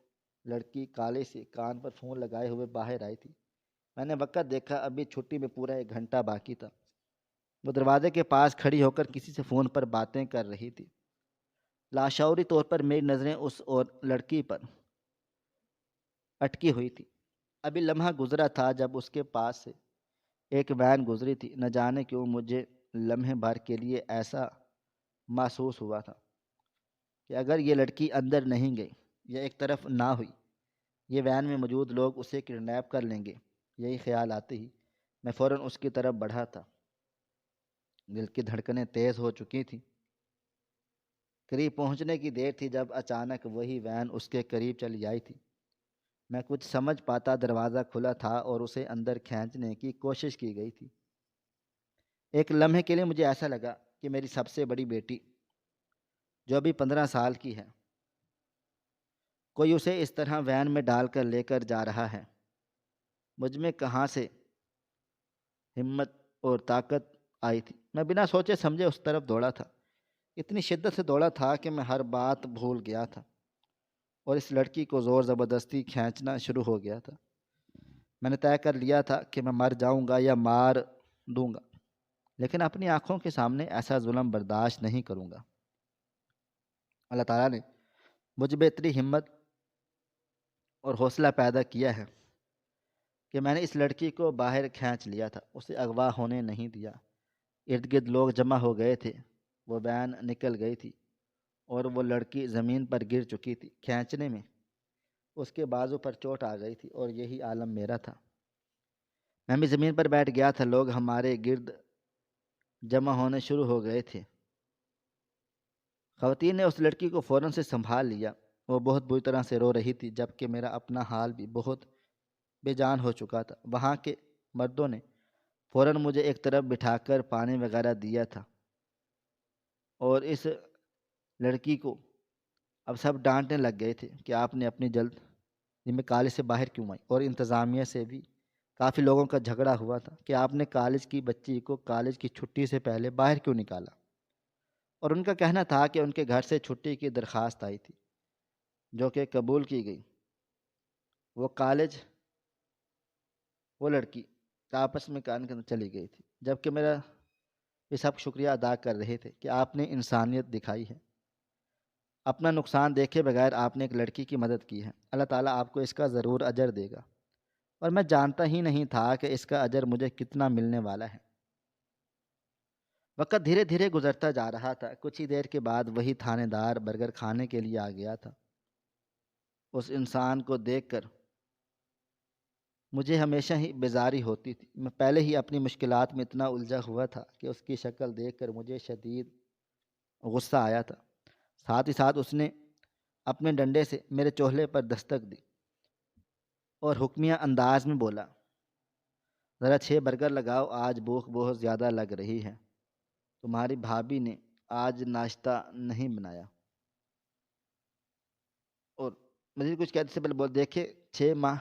لڑکی کالے سے کان پر فون لگائے ہوئے باہر آئی تھی۔ میں نے وقت دیکھا، ابھی چھٹی میں پورا 1 گھنٹہ باقی تھا۔ وہ دروازے کے پاس کھڑی ہو کر کسی سے فون پر باتیں کر رہی تھی۔ لاشعوری طور پر میری نظریں اس اور لڑکی پر اٹکی ہوئی تھی۔ ابھی لمحہ گزرا تھا جب اس کے پاس سے ایک وین گزری تھی۔ نہ جانے کیوں مجھے لمحے بھر کے لیے ایسا محسوس ہوا تھا کہ اگر یہ لڑکی اندر نہیں گئی یا ایک طرف نہ ہوئی، یہ وین میں موجود لوگ اسے کڈنیپ کر لیں گے۔ یہی خیال آتے ہی میں فوراً اس کی طرف بڑھا تھا۔ دل کی دھڑکنیں تیز ہو چکی تھیں۔ قریب پہنچنے کی دیر تھی جب اچانک وہی وین اس کے قریب چلی آئی تھی۔ میں کچھ سمجھ پاتا دروازہ کھلا تھا اور اسے اندر کھینچنے کی کوشش کی گئی تھی۔ ایک لمحے کے لیے مجھے ایسا لگا کہ میری سب سے بڑی بیٹی، جو ابھی 15 سال کی ہے، کوئی اسے اس طرح وین میں ڈال کر لے کر جا رہا ہے۔ مجھ میں کہاں سے ہمت اور طاقت آئی تھی؟ میں بنا سوچے سمجھے اس طرف دوڑا تھا۔ اتنی شدت سے دوڑا تھا کہ میں ہر بات بھول گیا تھا اور اس لڑکی کو زور زبردستی کھینچنا شروع ہو گیا تھا۔ میں نے طے کر لیا تھا کہ میں مر جاؤں گا یا مار دوں گا، لیکن اپنی آنکھوں کے سامنے ایسا ظلم برداشت نہیں کروں گا۔ اللہ تعالیٰ نے مجھ میں اتنی ہمت اور حوصلہ پیدا کیا ہے کہ میں نے اس لڑکی کو باہر کھینچ لیا تھا، اسے اغوا ہونے نہیں دیا۔ ارد گرد لوگ جمع ہو گئے تھے، وہ وین نکل گئی تھی اور وہ لڑکی زمین پر گر چکی تھی۔ کھینچنے میں اس کے بازو پر چوٹ آ گئی تھی اور یہی عالم میرا تھا۔ میں بھی زمین پر بیٹھ گیا تھا، لوگ ہمارے گرد جمع ہونے شروع ہو گئے تھے۔ خواتین نے اس لڑکی کو فوراً سے سنبھال لیا۔ وہ بہت بری طرح سے رو رہی تھی، جبکہ میرا اپنا حال بھی بہت بے جان ہو چکا تھا۔ وہاں کے مردوں نے فوراً مجھے ایک طرف بٹھا کر پانی وغیرہ دیا تھا اور اس لڑکی کو اب سب ڈانٹنے لگ گئے تھے کہ آپ نے اپنی جلدی میں کالج سے باہر کیوں آئی، اور انتظامیہ سے بھی کافی لوگوں کا جھگڑا ہوا تھا کہ آپ نے کالج کی بچی کو کالج کی چھٹی سے پہلے باہر کیوں نکالا، اور ان کا کہنا تھا کہ ان کے گھر سے چھٹی کی درخواست آئی تھی جو کہ قبول کی گئی۔ وہ لڑکی آپس میں کان کے اندر چلی گئی تھی، جبکہ میرا یہ سب شکریہ ادا کر رہے تھے کہ آپ نے انسانیت دکھائی ہے، اپنا نقصان دیکھے بغیر آپ نے ایک لڑکی کی مدد کی ہے۔ اللہ تعالیٰ آپ کو اس کا ضرور اجر دے گا، اور میں جانتا ہی نہیں تھا کہ اس کا اجر مجھے کتنا ملنے والا ہے۔ وقت دھیرے دھیرے گزرتا جا رہا تھا۔ کچھ ہی دیر کے بعد وہی تھانے دار برگر کھانے کے لیے آ گیا تھا۔ اس انسان کو دیکھ کر مجھے ہمیشہ ہی بیزاری ہوتی تھی۔ میں پہلے ہی اپنی مشکلات میں اتنا الجھا ہوا تھا کہ اس کی شکل دیکھ کر مجھے شدید غصہ آیا تھا۔ ساتھ ہی ساتھ اس نے اپنے ڈنڈے سے میرے چولہے پر دستک دی اور حکمیہ انداز میں بولا، ذرا 6 برگر لگاؤ، آج بھوک بہت زیادہ لگ رہی ہے، تمہاری بھابھی نے آج ناشتہ نہیں بنایا۔ اور مزید کچھ کہتے سے پہلے بول، دیکھے 6 ماہ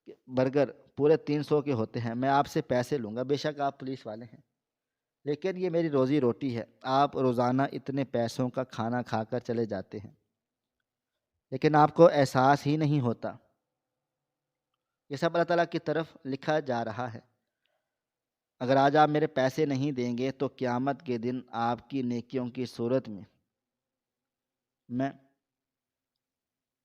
کے برگر پورے 300 کے ہوتے ہیں، میں آپ سے پیسے لوں گا، بے شک آپ پولیس والے ہیں، لیکن یہ میری روزی روٹی ہے۔ آپ روزانہ اتنے پیسوں کا کھانا کھا کر چلے جاتے ہیں، لیکن آپ کو احساس ہی نہیں ہوتا۔ یہ سب اللہ تعالیٰ کی طرف لکھا جا رہا ہے۔ اگر آج آپ میرے پیسے نہیں دیں گے تو قیامت کے دن آپ کی نیکیوں کی صورت میں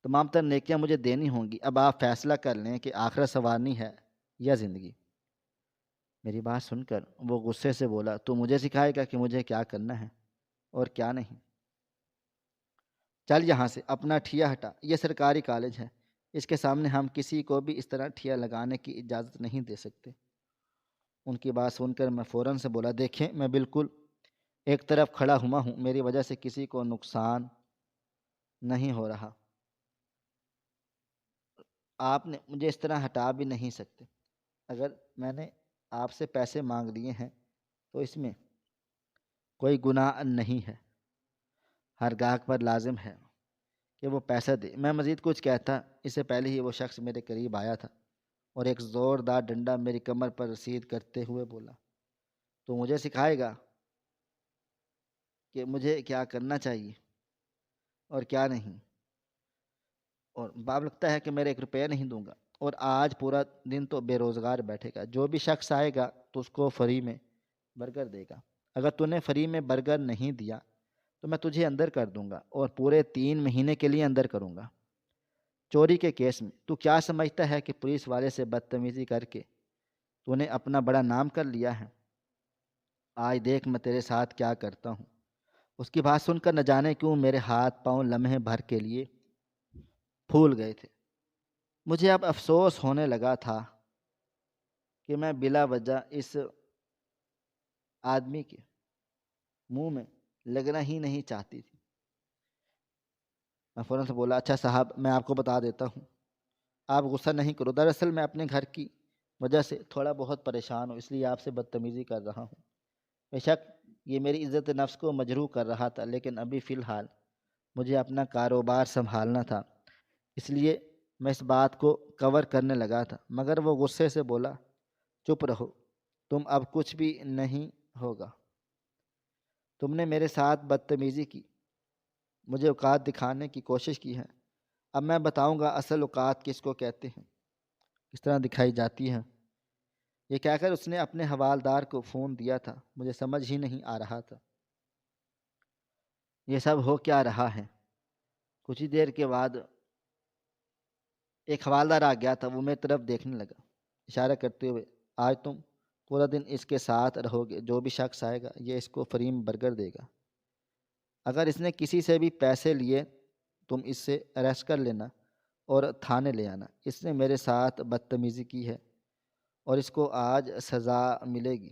تمام تر نیکیاں مجھے دینی ہوں گی۔ اب آپ فیصلہ کر لیں کہ آخرت سنوارنی ہے یا زندگی۔ میری بات سن کر وہ غصے سے بولا، تو مجھے سکھائے گا کہ مجھے کیا کرنا ہے اور کیا نہیں؟ چل یہاں سے، اپنا ٹھیا ہٹا، یہ سرکاری کالج ہے، اس کے سامنے ہم کسی کو بھی اس طرح ٹھیا لگانے کی اجازت نہیں دے سکتے۔ ان کی بات سن کر میں فوراً سے بولا، دیکھیں میں بالکل ایک طرف کھڑا ہوا ہوں، میری وجہ سے کسی کو نقصان نہیں ہو رہا، آپ نے مجھے اس طرح ہٹا بھی نہیں سکتے۔ اگر میں نے آپ سے پیسے مانگ لیے ہیں تو اس میں کوئی گناہ نہیں ہے، ہر گاہک پر لازم ہے کہ وہ پیسہ دے۔ میں مزید کچھ کہتا اس سے پہلے ہی وہ شخص میرے قریب آیا تھا اور ایک زوردار ڈنڈا میری کمر پر رسید کرتے ہوئے بولا، تو مجھے سکھائے گا کہ مجھے کیا کرنا چاہیے اور کیا نہیں، اور باب لگتا ہے کہ میرے 1 روپیہ نہیں دوں گا، اور آج پورا دن تو بے روزگار بیٹھے گا۔ جو بھی شخص آئے گا تو اس کو فری میں برگر دے گا، اگر تو نے فری میں برگر نہیں دیا تو میں تجھے اندر کر دوں گا اور پورے 3 مہینے کے لیے اندر کروں گا۔ چوری کے کیس میں تو کیا سمجھتا ہے کہ پولیس والے سے بدتمیزی کر کے تو نے اپنا بڑا نام کر لیا ہے؟ آج دیکھ میں تیرے ساتھ کیا کرتا ہوں۔ اس کی بات سن کر نہ جانے کیوں میرے ہاتھ پاؤں لمحے بھر کے لیے پھول گئے تھے۔ مجھے اب افسوس ہونے لگا تھا کہ میں بلا وجہ اس آدمی کے منہ میں لگنا ہی نہیں چاہتی تھی۔ میں فوراً سے بولا، اچھا صاحب، میں آپ کو بتا دیتا ہوں، آپ غصہ نہیں کرو، دراصل میں اپنے گھر کی وجہ سے تھوڑا بہت پریشان ہوں، اس لیے آپ سے بدتمیزی کر رہا ہوں۔ بے شک یہ میری عزت نفس کو مجروح کر رہا تھا، لیکن ابھی فی الحال مجھے اپنا کاروبار سنبھالنا تھا، اس لیے میں اس بات کو کور کرنے لگا تھا، مگر وہ غصے سے بولا، چپ رہو، تم اب کچھ بھی نہیں ہوگا، تم نے میرے ساتھ بدتمیزی کی، مجھے اوقات دکھانے کی کوشش کی ہے، اب میں بتاؤں گا اصل اوقات کس کو کہتے ہیں، کس طرح دکھائی جاتی ہیں۔ یہ کہہ کر اس نے اپنے حوالدار کو فون دیا تھا۔ مجھے سمجھ ہی نہیں آ رہا تھا یہ سب ہو کیا رہا ہے۔ کچھ ہی دیر کے بعد ایک حوالدار آ گیا تھا، وہ میری طرف دیکھنے لگا، اشارہ کرتے ہوئے، آج تم پورا دن اس کے ساتھ رہو گے، جو بھی شخص آئے گا یہ اس کو فریم برگر دے گا، اگر اس نے کسی سے بھی پیسے لیے تم اس سے اریسٹ کر لینا اور تھانے لے آنا، اس نے میرے ساتھ بدتمیزی کی ہے اور اس کو آج سزا ملے گی۔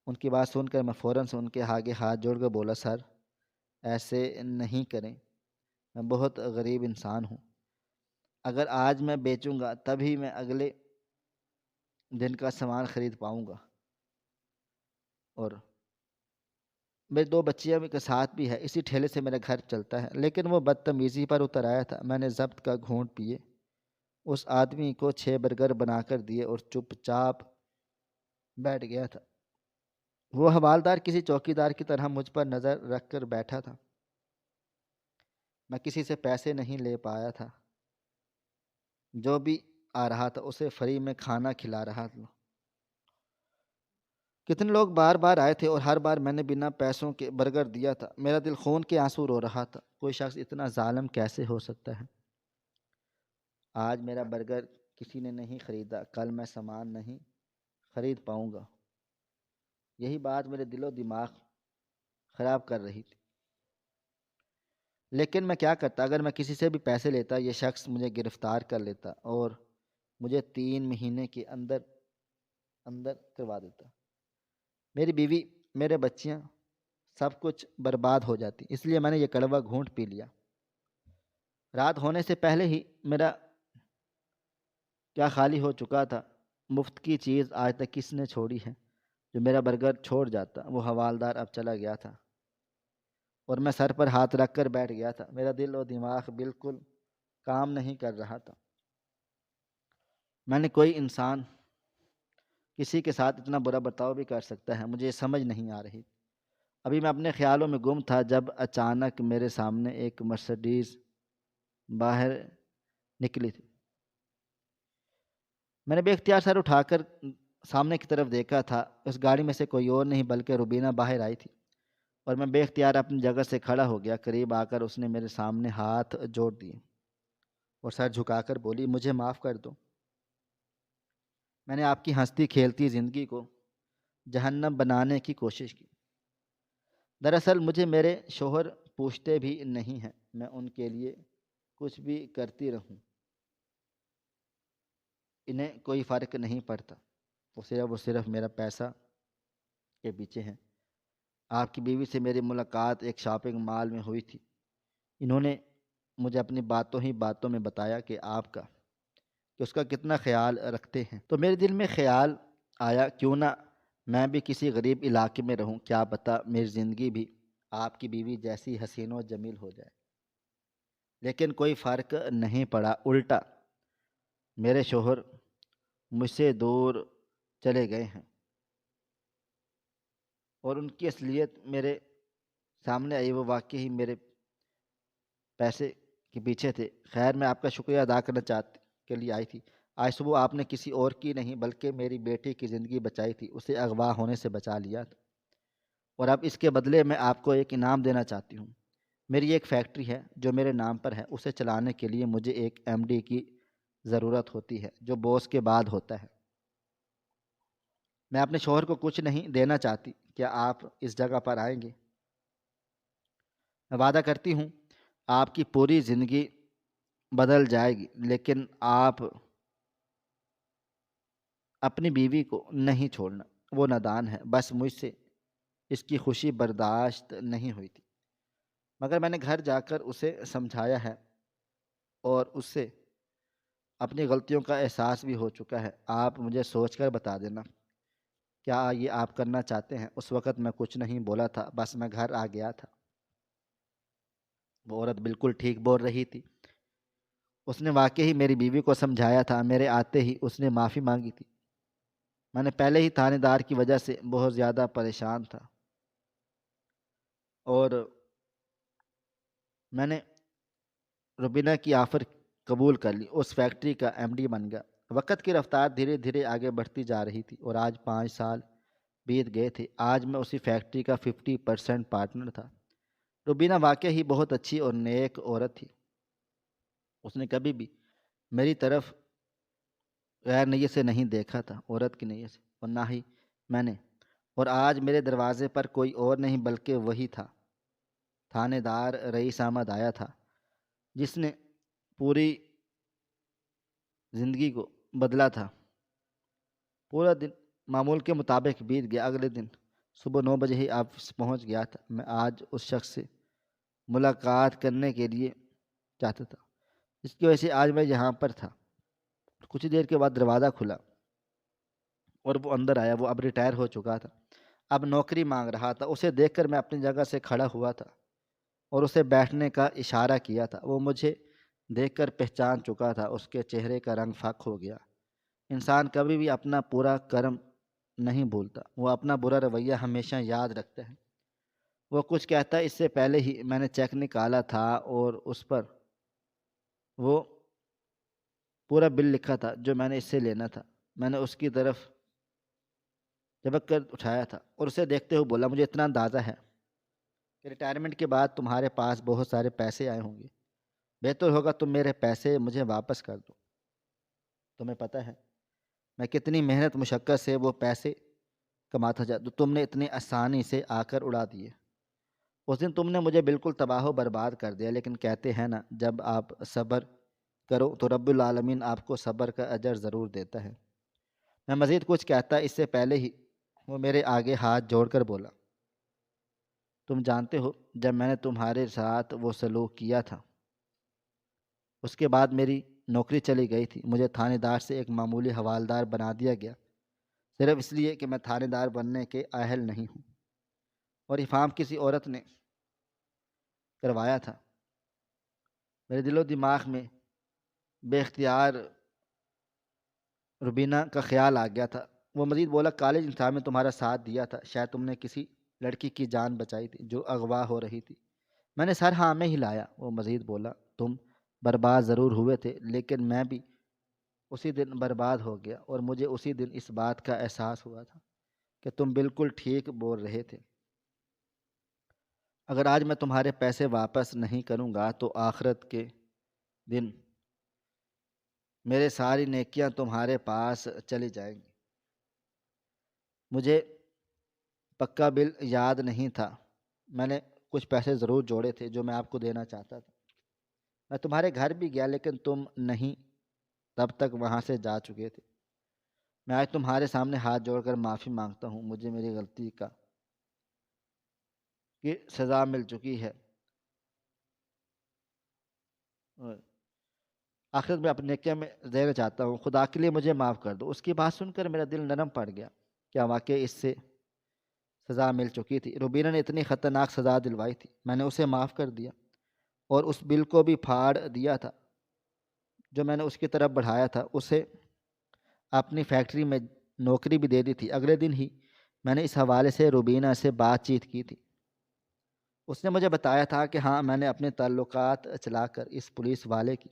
ان کی بات سن کر میں فوراً سے ان کے آگے ہاتھ جوڑ کر بولا، سر ایسے نہیں کریں، میں بہت غریب انسان ہوں، اگر آج میں بیچوں گا تبھی میں اگلے دن کا سامان خرید پاؤں گا، اور میری 2 بچیاں کے ساتھ بھی ہے، اسی ٹھیلے سے میرا گھر چلتا ہے۔ لیکن وہ بدتمیزی پر اتر آیا تھا۔ میں نے ضبط کا گھونٹ پیے، اس آدمی کو 6 برگر بنا کر دیے اور چپ چاپ بیٹھ گیا تھا۔ وہ حوالدار کسی چوکیدار کی طرح مجھ پر نظر رکھ کر بیٹھا تھا۔ میں کسی سے پیسے نہیں لے پایا تھا، جو بھی آ رہا تھا اسے فری میں کھانا کھلا رہا تھا۔ کتنے لوگ بار بار آئے تھے اور ہر بار میں نے بنا پیسوں کے برگر دیا تھا۔ میرا دل خون کے آنسو رو رہا تھا، کوئی شخص اتنا ظالم کیسے ہو سکتا ہے۔ آج میرا برگر کسی نے نہیں خریدا، کل میں سامان نہیں خرید پاؤں گا۔ یہی بات میرے دل و دماغ خراب کر رہی تھی، لیکن میں کیا کرتا؟ اگر میں کسی سے بھی پیسے لیتا یہ شخص مجھے گرفتار کر لیتا اور مجھے 3 مہینے کے اندر کروا دیتا، میری بیوی، میرے بچیاں، سب کچھ برباد ہو جاتی۔ اس لیے میں نے یہ کڑوا گھونٹ پی لیا۔ رات ہونے سے پہلے ہی میرا کیا خالی ہو چکا تھا۔ مفت کی چیز آج تک کس نے چھوڑی ہے؟ جو میرا برگر چھوڑ جاتا۔ وہ حوالدار اب چلا گیا تھا اور میں سر پر ہاتھ رکھ کر بیٹھ گیا تھا۔ میرا دل و دماغ بالکل کام نہیں کر رہا تھا۔ میں نے کوئی انسان کسی کے ساتھ اتنا برا برتاؤ بھی کر سکتا ہے؟ مجھے یہ سمجھ نہیں آ رہی۔ ابھی میں اپنے خیالوں میں گم تھا جب اچانک میرے سامنے ایک مرسڈیز باہر نکلی تھی۔ میں نے بے اختیار سر اٹھا کر سامنے کی طرف دیکھا تھا۔ اس گاڑی میں سے کوئی اور نہیں بلکہ روبینہ باہر آئی تھی اور میں بے اختیار اپنی جگہ سے کھڑا ہو گیا۔ قریب آ کر اس نے میرے سامنے ہاتھ جوڑ دیے اور سر جھکا کر بولی، مجھے معاف کر دو، میں نے آپ کی ہنستی کھیلتی زندگی کو جہنم بنانے کی کوشش کی۔ دراصل مجھے میرے شوہر پوچھتے بھی نہیں ہیں، میں ان کے لیے کچھ بھی کرتی رہوں، انہیں کوئی فرق نہیں پڑتا، وہ صرف میرا پیسہ کے پیچھے ہیں۔ آپ کی بیوی سے میری ملاقات ایک شاپنگ مال میں ہوئی تھی۔ انہوں نے مجھے اپنی باتوں میں بتایا کہ اس کا کتنا خیال رکھتے ہیں، تو میرے دل میں خیال آیا، کیوں نہ میں بھی کسی غریب علاقے میں رہوں، کیا پتہ میری زندگی بھی آپ کی بیوی جیسی حسین و جمیل ہو جائے۔ لیکن کوئی فرق نہیں پڑا، الٹا میرے شوہر مجھ سے دور چلے گئے ہیں اور ان کی اصلیت میرے سامنے آئی۔ وہ واقعی میرے پیسے کے پیچھے تھے۔ خیر، میں آپ کا شکریہ ادا کرنا چاہتی کے لیے آئی تھی۔ آج صبح آپ نے کسی اور کی نہیں بلکہ میری بیٹی کی زندگی بچائی تھی، اسے اغوا ہونے سے بچا لیا تھا، اور اب اس کے بدلے میں آپ کو ایک انعام دینا چاہتی ہوں۔ میری ایک فیکٹری ہے جو میرے نام پر ہے، اسے چلانے کے لیے مجھے ایک MD کی ضرورت ہوتی ہے جو باس کے بعد ہوتا ہے۔ میں اپنے شوہر کو کچھ نہیں دینا چاہتی، کیا آپ اس جگہ پر آئیں گے؟ میں وعدہ کرتی ہوں آپ کی پوری زندگی بدل جائے گی، لیکن آپ اپنی بیوی کو نہیں چھوڑنا۔ وہ نادان ہے، بس مجھ سے اس کی خوشی برداشت نہیں ہوئی تھی، مگر میں نے گھر جا کر اسے سمجھایا ہے اور اس سے اپنی غلطیوں کا احساس بھی ہو چکا ہے۔ آپ مجھے سوچ کر بتا دینا، کیا یہ آپ کرنا چاہتے ہیں؟ اس وقت میں کچھ نہیں بولا تھا، بس میں گھر آ گیا تھا۔ وہ عورت بالکل ٹھیک بول رہی تھی، اس نے واقعی میری بیوی کو سمجھایا تھا، میرے آتے ہی اس نے معافی مانگی تھی۔ میں نے پہلے ہی تھانے دار کی وجہ سے بہت زیادہ پریشان تھا اور میں نے روبینہ کی آفر قبول کر لی، اس فیکٹری کا MD بن گیا۔ وقت کی رفتار دھیرے دھیرے آگے بڑھتی جا رہی تھی اور آج 5 سال بیت گئے تھے۔ آج میں اسی فیکٹری کا 50% پارٹنر تھا۔ روبینہ واقعی ہی بہت اچھی اور نیک عورت تھی، اس نے کبھی بھی میری طرف غیر نیت سے نہیں دیکھا تھا، عورت کی نیت سے، اور نہ ہی میں نے۔ اور آج میرے دروازے پر کوئی اور نہیں بلکہ وہی تھا، تھانے دار رئیس احمد آیا تھا، جس نے پوری زندگی کو بدلا تھا۔ پورا دن معمول کے مطابق بیت گیا۔ اگلے دن صبح 9 بجے ہی آفس پہنچ گیا تھا۔ میں آج اس شخص سے ملاقات کرنے کے لیے چاہتا تھا، جس کی وجہ سے آج میں یہاں پر تھا۔ کچھ دیر کے بعد دروازہ کھلا اور وہ اندر آیا۔ وہ اب ریٹائر ہو چکا تھا، اب نوکری مانگ رہا تھا۔ اسے دیکھ کر میں اپنی جگہ سے کھڑا ہوا تھا اور اسے بیٹھنے کا اشارہ کیا تھا۔ وہ مجھے دیکھ کر پہچان چکا تھا، اس کے چہرے کا رنگ فاق ہو گیا۔ انسان کبھی بھی اپنا پورا کرم نہیں بھولتا، وہ اپنا برا رویہ ہمیشہ یاد رکھتا ہے۔ وہ کچھ کہتا ہے، اس سے پہلے ہی میں نے چیک نکالا تھا اور اس پر وہ پورا بل لکھا تھا جو میں نے اس سے لینا تھا۔ میں نے اس کی طرف جھپک کر اٹھایا تھا اور اسے دیکھتے ہوئے بولا، مجھے اتنا اندازہ ہے کہ ریٹائرمنٹ کے بعد تمہارے پاس بہت سارے پیسے آئے ہوں گے، بہتر ہوگا تم میرے پیسے مجھے واپس کر دو۔ تمہیں پتہ ہے میں کتنی محنت مشقت سے وہ پیسے کماتا تھا جو تم نے اتنی آسانی سے آ کر اڑا دیے۔ اس دن تم نے مجھے بالکل تباہ و برباد کر دیا، لیکن کہتے ہیں نا، جب آپ صبر کرو تو رب العالمین آپ کو صبر کا اجر ضرور دیتا ہے۔ میں مزید کچھ کہتا اس سے پہلے ہی وہ میرے آگے ہاتھ جوڑ کر بولا، تم جانتے ہو جب میں نے تمہارے ساتھ وہ سلوک کیا تھا، اس کے بعد میری نوکری چلی گئی تھی۔ مجھے تھانے دار سے ایک معمولی حوالدار بنا دیا گیا، صرف اس لیے کہ میں تھانے دار بننے کے اہل نہیں ہوں، اور یہ فارم کسی عورت نے کروایا تھا۔ میرے دل و دماغ میں بے اختیار روبینہ کا خیال آ گیا تھا۔ وہ مزید بولا، کالج امتحان میں تمہارا ساتھ دیا تھا، شاید تم نے کسی لڑکی کی جان بچائی تھی جو اغوا ہو رہی تھی۔ میں نے سر ہاں میں ہلایا۔ وہ مزید بولا، تم برباد ضرور ہوئے تھے، لیکن میں بھی اسی دن برباد ہو گیا، اور مجھے اسی دن اس بات کا احساس ہوا تھا کہ تم بالکل ٹھیک بول رہے تھے۔ اگر آج میں تمہارے پیسے واپس نہیں کروں گا تو آخرت کے دن میرے ساری نیکیاں تمہارے پاس چلی جائیں گی۔ مجھے پکا بل یاد نہیں تھا، میں نے کچھ پیسے ضرور جوڑے تھے جو میں آپ کو دینا چاہتا تھا۔ میں تمہارے گھر بھی گیا، لیکن تم نہیں تب تک وہاں سے جا چکے تھے۔ میں آج تمہارے سامنے ہاتھ جوڑ کر معافی مانگتا ہوں، مجھے میری غلطی کی سزا مل چکی ہے، اور آخرت میں اپنے نیکیاں میں دینا چاہتا ہوں، خدا کے لیے مجھے معاف کر دو۔ اس کی بات سن کر میرا دل نرم پڑ گیا، کیا واقعی اس سے سزا مل چکی تھی؟ روبینہ نے اتنی خطرناک سزا دلوائی تھی، میں نے اسے معاف کر دیا اور اس بل کو بھی پھاڑ دیا تھا جو میں نے اس کی طرف بڑھایا تھا۔ اسے اپنی فیکٹری میں نوکری بھی دے دی تھی۔ اگلے دن ہی میں نے اس حوالے سے روبینہ سے بات چیت کی تھی۔ اس نے مجھے بتایا تھا کہ ہاں، میں نے اپنے تعلقات چلا کر اس پولیس والے کی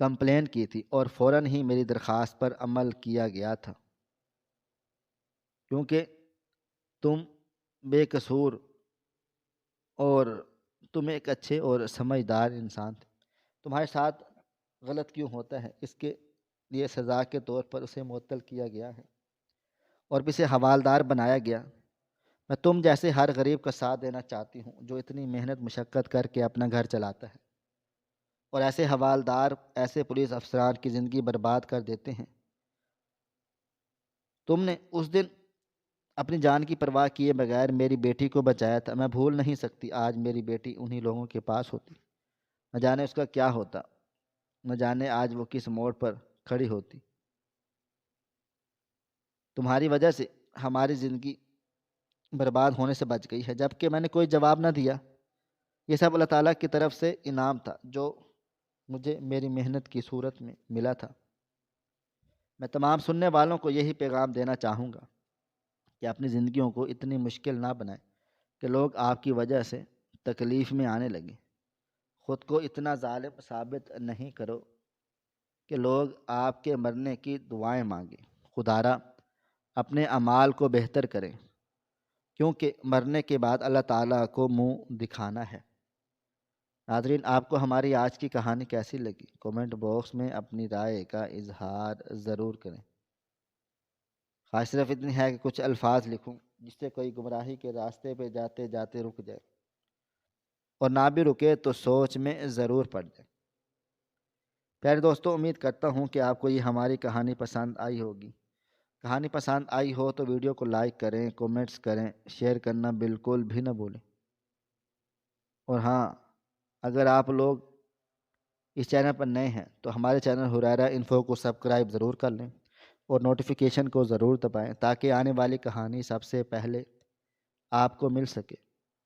کمپلین کی تھی اور فوراً ہی میری درخواست پر عمل کیا گیا تھا، کیونکہ تم بے قصور اور تم ایک اچھے اور سمجھدار انسان تھے۔ تمہارے ساتھ غلط کیوں ہوتا ہے، اس کے لیے سزا کے طور پر اسے معطل کیا گیا ہے اور اسے حوالدار بنایا گیا۔ میں تم جیسے ہر غریب کا ساتھ دینا چاہتی ہوں جو اتنی محنت مشقت کر کے اپنا گھر چلاتا ہے، اور ایسے حوالدار، ایسے پولیس افسران کی زندگی برباد کر دیتے ہیں۔ تم نے اس دن اپنی جان کی پرواہ کیے بغیر میری بیٹی کو بچایا تھا، میں بھول نہیں سکتی۔ آج میری بیٹی انہی لوگوں کے پاس ہوتی، نہ جانے اس کا کیا ہوتا، نہ جانے آج وہ کس موڑ پر کھڑی ہوتی۔ تمہاری وجہ سے ہماری زندگی برباد ہونے سے بچ گئی ہے، جبکہ میں نے کوئی جواب نہ دیا۔ یہ سب اللہ تعالیٰ کی طرف سے انعام تھا جو مجھے میری محنت کی صورت میں ملا تھا۔ میں تمام سننے والوں کو یہی پیغام دینا چاہوں گا کہ اپنی زندگیوں کو اتنی مشکل نہ بنائیں کہ لوگ آپ کی وجہ سے تکلیف میں آنے لگیں۔ خود کو اتنا ظالم ثابت نہیں کرو کہ لوگ آپ کے مرنے کی دعائیں مانگیں۔ خدارا اپنے اعمال کو بہتر کریں، کیونکہ مرنے کے بعد اللہ تعالیٰ کو منہ دکھانا ہے۔ ناظرین، آپ کو ہماری آج کی کہانی کیسی لگی؟ کومنٹ باکس میں اپنی رائے کا اظہار ضرور کریں۔ خواہش صرف اتنی ہے کہ کچھ الفاظ لکھوں جس سے کوئی گمراہی کے راستے پہ جاتے جاتے رک جائے، اور نہ بھی رکے تو سوچ میں ضرور پڑ جائے۔ پیارے دوستوں، امید کرتا ہوں کہ آپ کو یہ ہماری کہانی پسند آئی ہوگی۔ کہانی پسند آئی ہو تو ویڈیو کو لائک کریں، کومنٹس کریں، شیئر کرنا بالکل بھی نہ بھولیں۔ اور ہاں، اگر آپ لوگ اس چینل پر نئے ہیں تو ہمارے چینل ہریرہ انفو کو سبسکرائب ضرور کر لیں اور نوٹیفیکیشن کو ضرور دبائیں تاکہ آنے والی کہانی سب سے پہلے آپ کو مل سکے۔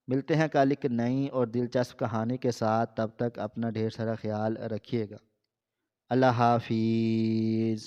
ملتے ہیں کل ایک نئی اور دلچسپ کہانی کے ساتھ، تب تک اپنا ڈھیر سارا خیال رکھیے گا۔ اللہ حافظ۔